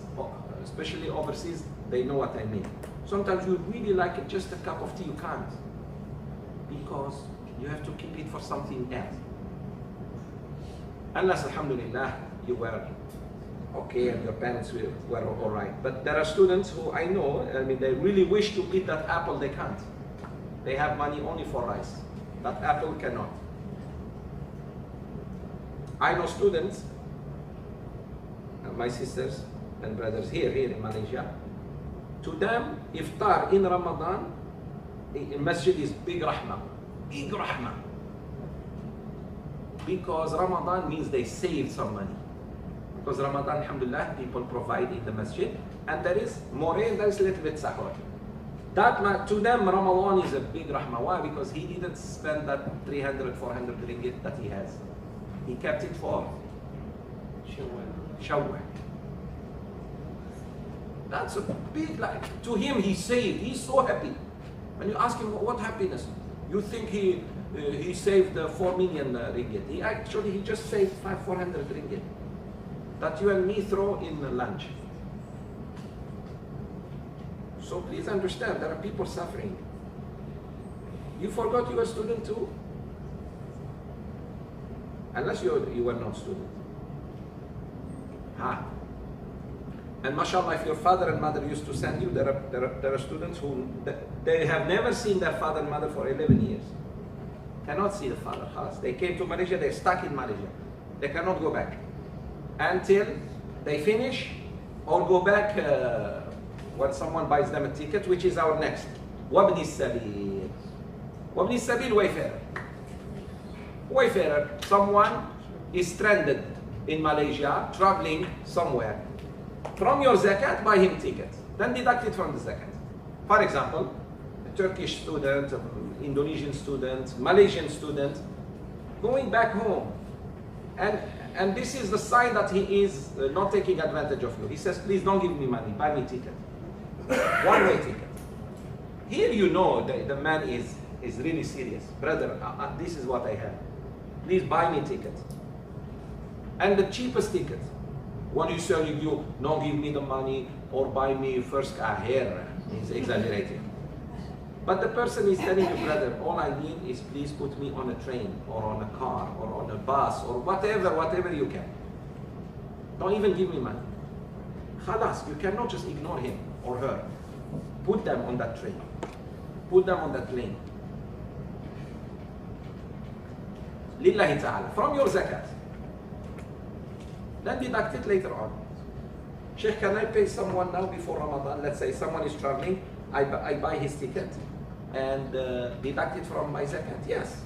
especially overseas, they know what I mean. Sometimes you really like it, just a cup of tea, you can't. Because you have to keep it for something else. Unless, alhamdulillah, you were okay and your parents were all right. But there are students who I know, I mean, they really wish to eat that apple, they can't. They have money only for rice. That apple cannot. I know students, my sisters and brothers here in Malaysia, to them, iftar in Ramadan, in masjid is big rahmah. Big rahmah. Because Ramadan means they saved some money. Because Ramadan, alhamdulillah, people provide in the masjid, and there is more and there is a little bit sahur. That, to them, Ramadan is a big rahmah. Why? Because he didn't spend that 300, 400 ringgit that he has. He kept it for Shawwal. That's a big, like, to him he saved, he's so happy. When you ask him what happiness, you think he saved 4 million ringgit. He just saved 400 ringgit. That you and me throw in the lunch. So please understand, there are people suffering. You forgot you were a student too? Unless you were not student. And mashallah, if your father and mother used to send you, there are students who, they have never seen their father and mother for 11 years. Cannot see the father. They came to Malaysia, they're stuck in Malaysia. They cannot go back until they finish or go back when someone buys them a ticket, which is our next. Wabni Sabil. Wabni Sabil, wayfarer. Wayfarer, someone is stranded in Malaysia, traveling somewhere. From your zakat, buy him ticket. Then deduct it from the zakat. For example, a Turkish student, an Indonesian student, Malaysian student, going back home. And this is the sign that he is not taking advantage of you. He says, please don't give me money, buy me ticket. One-way ticket. Here you know the man is really serious. Brother, this is what I have. Please buy me ticket. And the cheapest ticket. When you say you no give me the money or buy me first car here, he's exaggerating. But the person is telling you, brother, all I need is please put me on a train or on a car or on a bus or whatever you can. Don't even give me money. Khalas, you cannot just ignore him or her. Put them on that train. Put them on that plane. Lillahi ta'ala, from your zakat. Then deduct it later on. Sheikh, can I pay someone now before Ramadan? Let's say someone is traveling, I buy his ticket and deduct it from my zakat. Yes.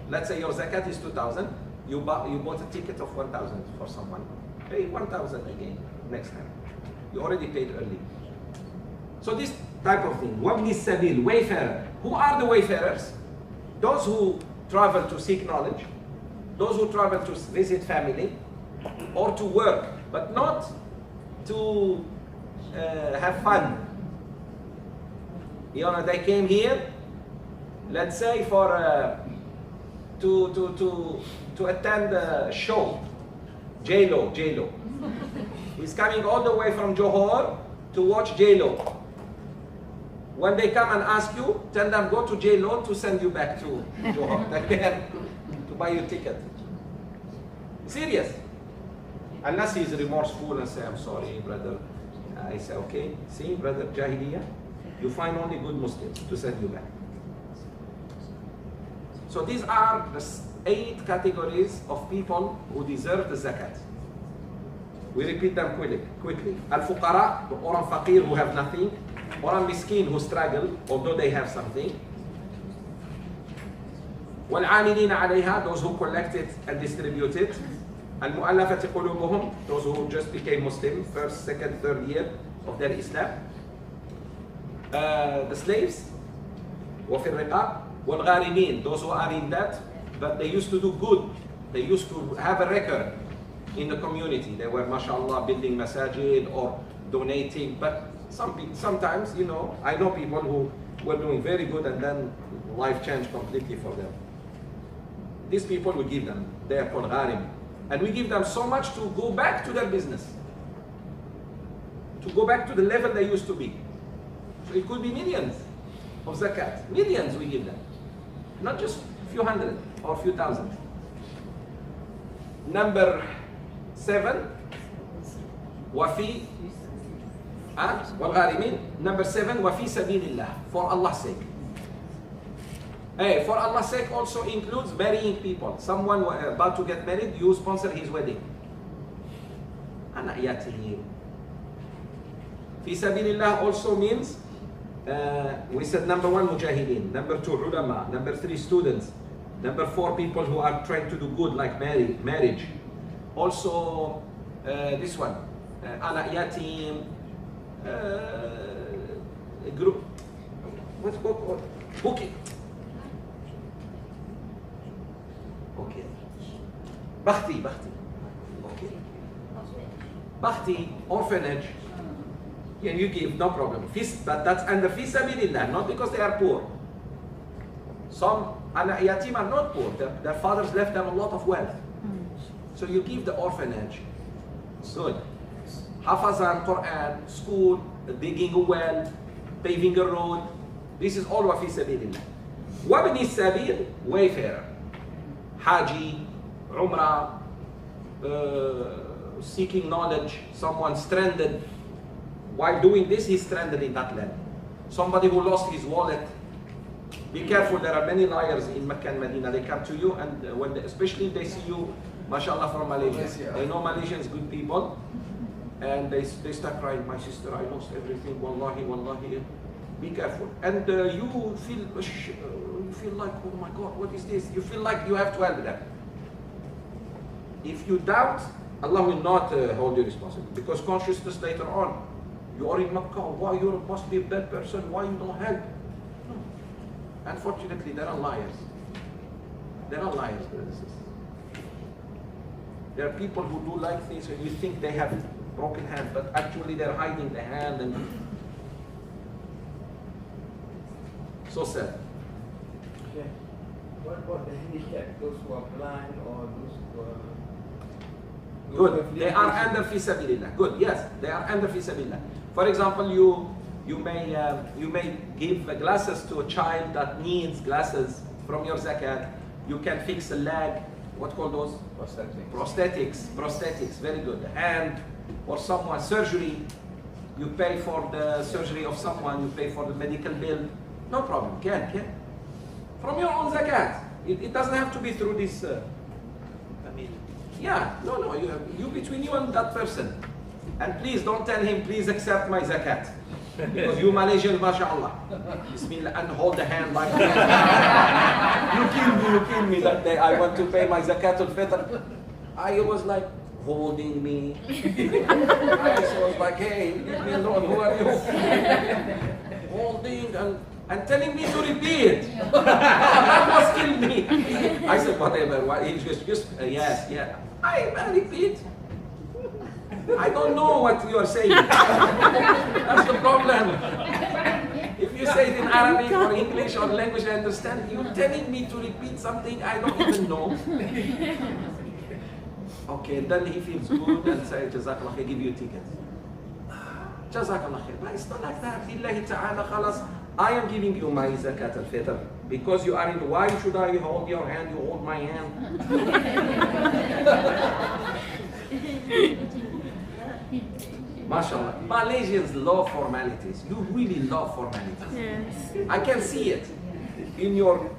Let's say your zakat is 2,000. You bought a ticket of 1,000 for someone. Pay 1,000 again next time. You already paid early. So this type of thing. Wabni Sabil, wayfarer. Who are the wayfarers? Those who travel to seek knowledge, those who travel to visit family, or to work, but not to have fun. You know, they came here, let's say for to attend a show. J-Lo. He's coming all the way from Johor to watch J-Lo. When they come and ask you, tell them go to J-Lo to send you back to Johor. To buy you a ticket. Serious. Unless he's remorseful and say, I'm sorry, brother. I say, okay, see, brother, Jahiliyyah, you find only good Muslims to send you back. So these are the 8 categories of people who deserve the zakat. We repeat them quickly. Al-Fuqara, the Oran Faqir who have nothing. Oran Miskin who struggle, although they have something. Wal-Amilina alayha, those who collect it and distribute it. Al-Mu'allafati qulubuhum, those who just became Muslim, first, second, third year of their Islam. The slaves. وفي الرقاب. Wal-Gharimin, those who are in debt, but they used to do good. They used to have a record in the community. They were, mashallah, building masajid or donating, but sometimes, you know, I know people who were doing very good and then life changed completely for them. these people, we give them, they are called gharim. And we give them so much to go back to their business, to go back to the level they used to be. So it could be millions of zakat, millions we give them, not just a few hundred or a few thousand. Number 7, wafi والغارمين. Number 7, wafi sabilillah, for Allah's sake. Hey, for Allah's sake also includes marrying people. Someone about to get married, you sponsor his wedding. Anak yatim. Fi sabilillah also means, we said number 1, mujahideen. Number 2, ulama. Number 3, students. Number 4, people who are trying to do good, like marriage. Also, this one, anak yatim, group. What's called? Bouchikhi. Okay. Bakhti. Okay. Bakhti, orphanage. Yeah, you give, no problem. But that's under fi sabilillah, not because they are poor. Some anak yatim are not poor. Their fathers left them a lot of wealth. So you give the orphanage. Good. Hafazan, Quran, school, digging a well, paving a road. This is all wa fi sabilillah. Wabni sabil, wayfarer. Haji, Umrah, seeking knowledge, someone stranded. While doing this, he's stranded in that land. Somebody who lost his wallet. Be careful, there are many liars in Mecca and Medina. They come to you, and especially if they see you, mashallah, from Malaysia. They know Malaysians good people, and they start crying, my sister, I lost everything, wallahi, wallahi. Be careful. And you feel like, oh my God, what is this? You feel like you have to help them. If you doubt, Allah will not hold you responsible, because consciousness later on, you are in Makkah, why you must be a bad person, why you don't help? No. Unfortunately, there are liars. There are liars, brothers and sisters. There are people who do like things and you think they have broken hands, but actually they're hiding the hand. And so sad. Okay. What about the handicapped, those who are blind or those who are... Good. They are under fi sabilillah. Good. Yes, they are under fi sabilillah. For example, you may give glasses to a child that needs glasses from your zakat. You can fix a leg. What call those? Prosthetics. Very good. Hand or someone surgery. You pay for the surgery of someone. You pay for the medical bill. No problem. Can from your own zakat. It doesn't have to be through this. Yeah, no, you between you and that person. And please don't tell him, please accept my zakat. Because you Malaysians, mashallah. Bismillah, and hold the hand like that. You kill me that day. I want to pay my zakat al-fitr. I was like, holding me. I was like, hey, leave me alone, who are you? Holding and telling me to repeat. That must kill me. I said, whatever. He just yes. I repeat. I don't know what you are saying. That's the problem. If you say it in Arabic or English or language I understand, you're telling me to repeat something I don't even know. Okay, and then he feels good and says, Jazakallah khair, give you a ticket. Jazakallah khair. But it's not like that. Lillahi ta'ala khalas. I am giving you my zakat al-fitr. Because you are in, why should I hold your hand? You hold my hand. MashaAllah. Malaysians love formalities. You really love formalities. Yes. I can see it in your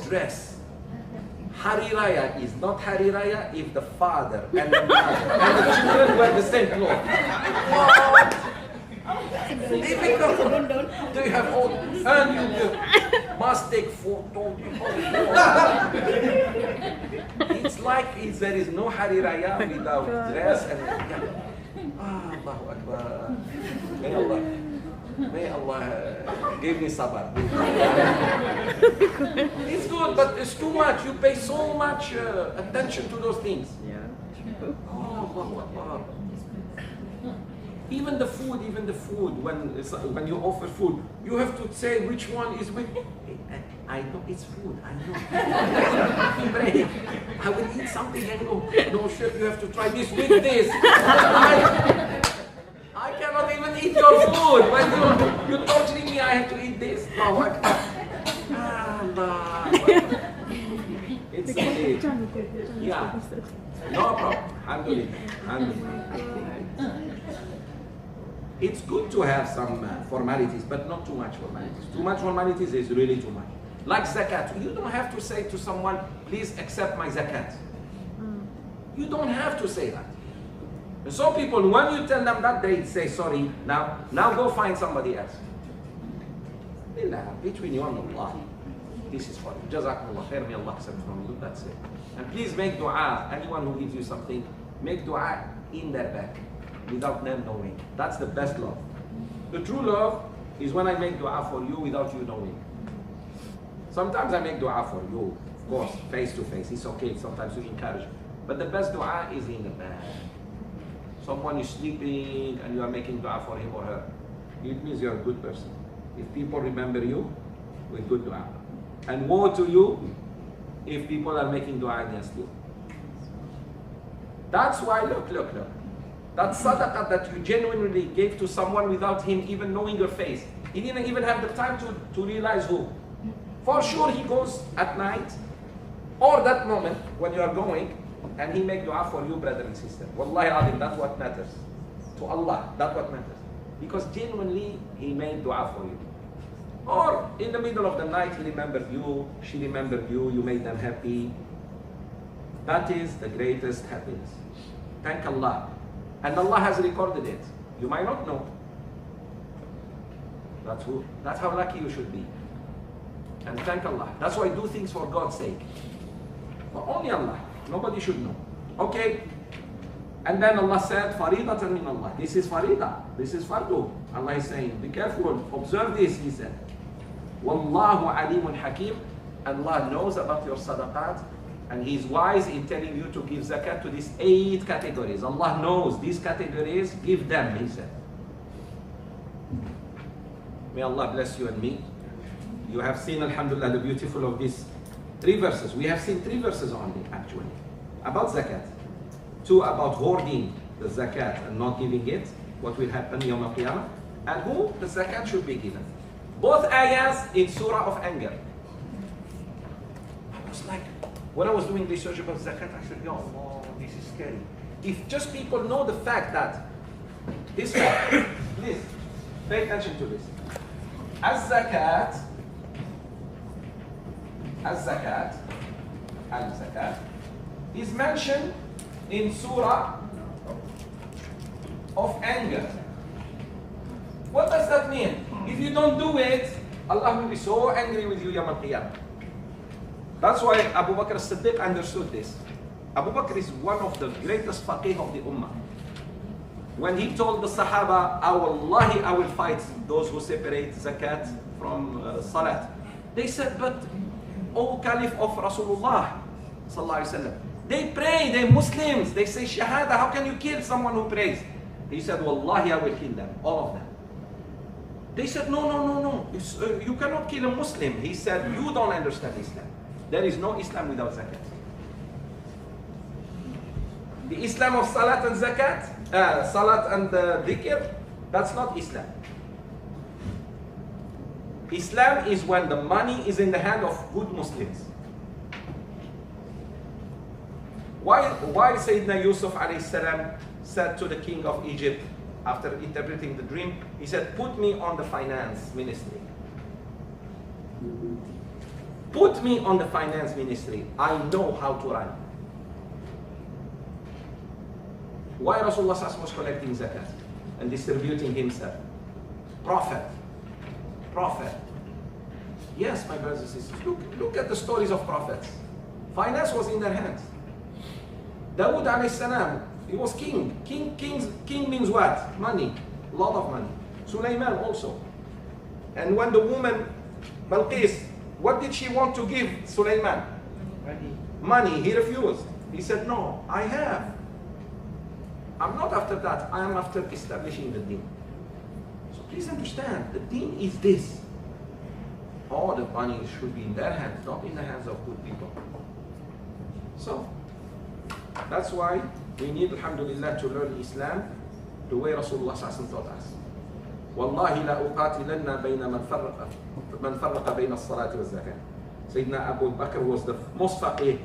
dress. Hari Raya is not Hari Raya if the father and the mother and the children wear the same clothes. What? Difficult. Do you have all? And you must take photo. It's like there is no Hari Raya without dress and. Allahu Akbar. May Allah give me sabr. It's good, but it's too much. You pay so much attention to those things. Yeah. Allahu Akbar. Even the food, when you offer food, you have to say which one is which. I know it's food, I know. Break. I will eat something and go, no, chef, you have to try this with this. I cannot even eat your food. When you're torturing me, I have to eat this. No, it's okay. Yeah. No problem. Alhamdulillah. It's good to have some formalities, but not too much formalities. Too much formalities is really too much. Like zakat, you don't have to say to someone, please accept my zakat. You don't have to say that. And some people, when you tell them that, they say, sorry, now go find somebody else. Between you and Allah, this is for you. Jazakumullah khair, may Allah accept from you, that's it. And please make dua, anyone who gives you something, make dua in their back, without them knowing. That's the best love. The true love is when I make dua for you without you knowing. Sometimes I make dua for you, of course, face to face, it's okay, sometimes you encourage. But the best dua is in the back. Someone is sleeping and you are making dua for him or her. It means you're a good person. If people remember you with good dua. And woe to you if people are making dua against you. That's why, look. That sadaqah that you genuinely gave to someone without him even knowing your face. He didn't even have the time to realize who. For sure he goes at night or that moment when you are going and he make dua for you, brother and sister. Wallahi alim, that's what matters. To Allah, that's what matters. Because genuinely he made dua for you. Or in the middle of the night he remembered you, she remembered you, you made them happy. That is the greatest happiness. Thank Allah. And Allah has recorded it. You might not know. That's how lucky you should be. And thank Allah. That's why do things for God's sake. For only Allah. Nobody should know. Okay. And then Allah said, Faridatan min Allah. This is farida. This is fardu. Allah is saying, be careful. Observe this, He said. Wallahu alimun hakim. Allah knows about your sadaqat. And He is wise in telling you to give zakat to these 8 categories. Allah knows these categories, give them, He said. May Allah bless you and me. You have seen, alhamdulillah, the beautiful of these 3 verses. We have seen 3 verses only, actually, about zakat. 2 about hoarding the zakat and not giving it, what will happen Yawm al-Qiyamah, and who the zakat should be given. Both ayahs in surah of anger. I was like, when I was doing research about zakat, I said, oh, this is scary. If just people know the fact that this fact, please pay attention to this. Al-zakat is mentioned in surah of anger. What does that mean? If you don't do it, Allah will be so angry with you Yawm al-Qiyamah. That's why Abu Bakr as-Siddiq understood this. Abu Bakr is one of the greatest faqih of the ummah. When he told the Sahaba, Wallahi, I will fight those who separate zakat from salat. They said, but O Caliph of Rasulullah sallallahu alaihi wasallam, they pray, they're Muslims, they say shahada, how can you kill someone who prays? He said, Wallahi, I will kill them, all of them. They said, no, you cannot kill a Muslim. He said, you don't understand Islam. There is no Islam without zakat. The Islam of salat and zakat, salat and dhikr, that's not Islam. Islam is when the money is in the hand of good Muslims. Why Sayyidina Yusuf alayhi salam said to the king of Egypt after interpreting the dream, he said, put me on the finance ministry. Put me on the finance ministry. I know how to run. Why Rasulullah was collecting zakat and distributing himself? Prophet. Yes, my brothers and sisters, look at the stories of prophets. Finance was in their hands. Dawood alayhi salam, he was king. King means what? Money. A lot of money. Sulaiman also. And when the woman, Balqis, what did she want to give Sulaiman? Money. He refused. He said, no, I have. I'm not after that. I am after establishing the deen. So please understand, the deen is this. All the money should be in their hands, not in the hands of good people. So that's why we need, alhamdulillah, to learn Islam the way Rasulullah taught us. Wallahi la uqatilanna bayna man farraqa bayna as-salati waz-zakat. Sayyidina Abu Bakr was the most faqih.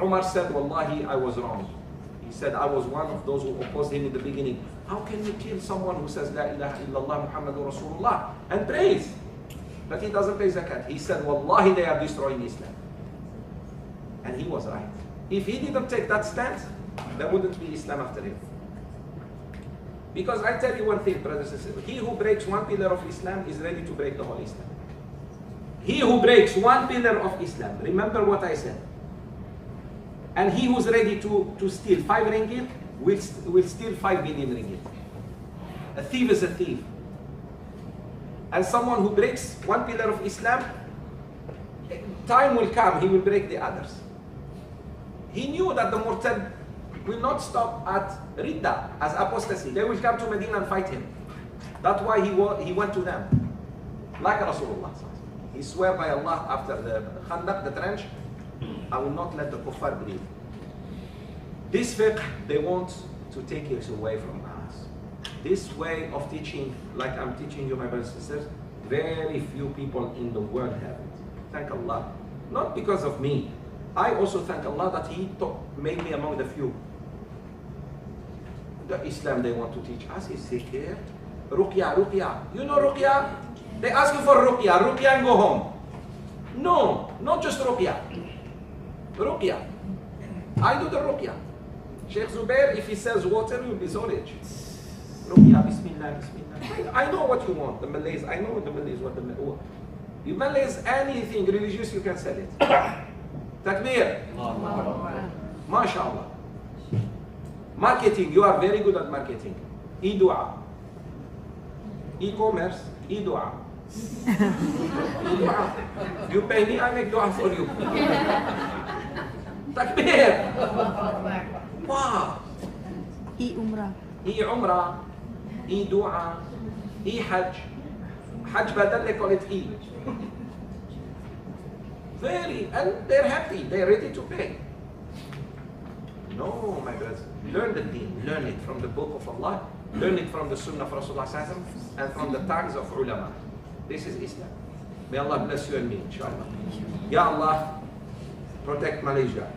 Umar said, Wallahi, I was wrong. He said, I was one of those who opposed him in the beginning. How can you kill someone who says, La ilaha illallah Muhammadur Rasulullah, and prays, but he doesn't pay zakat? He said, Wallahi, they are destroying Islam. And he was right. If he didn't take that stance, there wouldn't be Islam after him. Because I tell you one thing, brothers and sisters, he who breaks one pillar of Islam is ready to break the whole Islam. He who breaks one pillar of Islam, remember what I said. And he who's ready to steal 5 ringgit will steal 5 billion ringgit. A thief is a thief. And someone who breaks one pillar of Islam, time will come, he will break the others. He knew that the Murtad will not stop at Ridda, as apostasy. They will come to Medina and fight him. That's why he went to them. Like Rasulullah. He swore by Allah after the Khandaq, the trench, I will not let the kuffar believe. This fiqh, they want to take it away from us. This way of teaching, like I'm teaching you, my brothers and sisters, very few people in the world have it. Thank Allah. Not because of me. I also thank Allah that He made me among the few. The Islam they want to teach us is zikr, ruqya, ruqya. You know ruqya? They ask you for ruqya, ruqya and go home. No, not just ruqya. Ruqya. I do the ruqya. Sheikh Zoubir, if he sells water, you will be so rich. Ruqya, bismillah, bismillah. I know what you want, the Malays. I know the Malays, what the Malays. You Malays, anything religious, you can sell it. Takbir. MashaAllah. Marketing, you are very good at marketing. E-dua. E-commerce, e-dua. E-dua. You pay me, I make dua for you. Takbir. Wow. E-umrah. E-umrah. E-dua. E-hajj. Hajj badal, they call it E. Very, and they're happy, they're ready to pay. No, my brothers, learn the deen, learn it from the book of Allah, learn it from the sunnah of Rasulullah and from the tongues of ulama. This is Islam. May Allah bless you and me, inshallah. Ya Allah, protect Malaysia.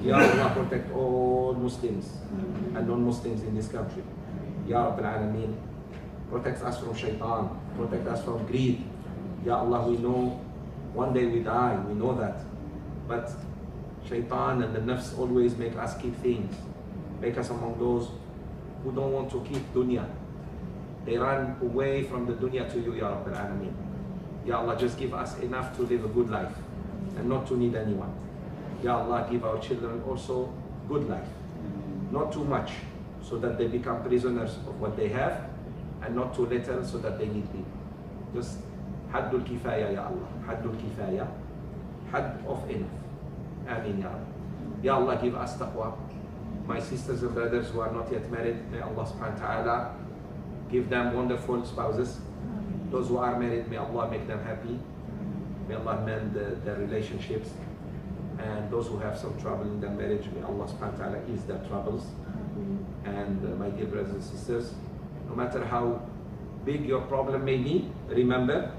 Ya Allah, protect all Muslims and non-Muslims in this country. Ya Rabbil Alameen, protect us from shaitan, protect us from greed. Ya Allah, we know one day we die, we know that. But shaitan and the nafs always make us keep things. Make us among those who don't want to keep dunya. They run away from the dunya to you, Ya Rabbil Alameen. Ya Allah, just give us enough to live a good life and not to need anyone. Ya Allah, give our children also good life. Not too much, so that they become prisoners of what they have, and not too little, so that they need people. Just Haddul Kifaya, Ya Allah. Haddul Kifaya. Hadd of enough. Ameen, Ya Allah. Ya Allah, give us taqwa. My sisters and brothers who are not yet married, may Allah subhanahu wa ta'ala give them wonderful spouses. Those who are married, may Allah make them happy. May Allah mend their relationships. And those who have some trouble in their marriage, may Allah subhanahu wa ta'ala ease their troubles. And my dear brothers and sisters, no matter how big your problem may be, remember,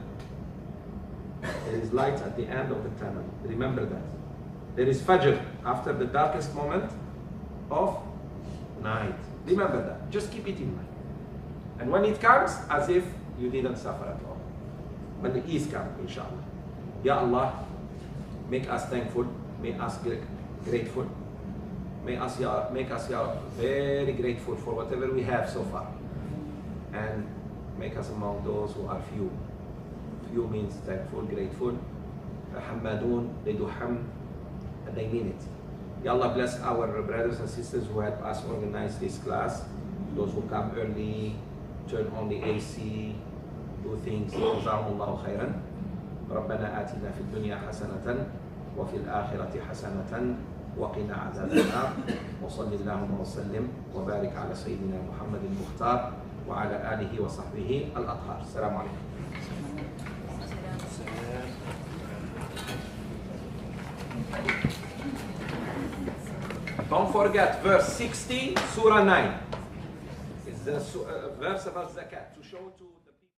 there is light at the end of the tunnel. Remember that. There is fajr after the darkest moment of night. Remember that. Just keep it in mind. And when it comes, as if you didn't suffer at all. When the ease comes, inshallah. Ya Allah, make us thankful. Make us grateful. Make us very grateful for whatever we have so far. And make us among those who are few. Few means thankful, grateful. Hamadun, they do ham, and they mean it. Ya Allah, bless our brothers and sisters who help us organize this class. Those who come early, turn on the AC, do things. Jazakumullahu khairan. ربنا آتنا في الدنيا حسنة وفي الآخرة حسنة وقنا عذاب النار وصل اللهم وسلم وبارك على سيدنا محمد المختار وعلى آله وصحبه الأطهار. السلام عليكم. Don't forget verse 60, Surah 9. It's the verse about zakat to show to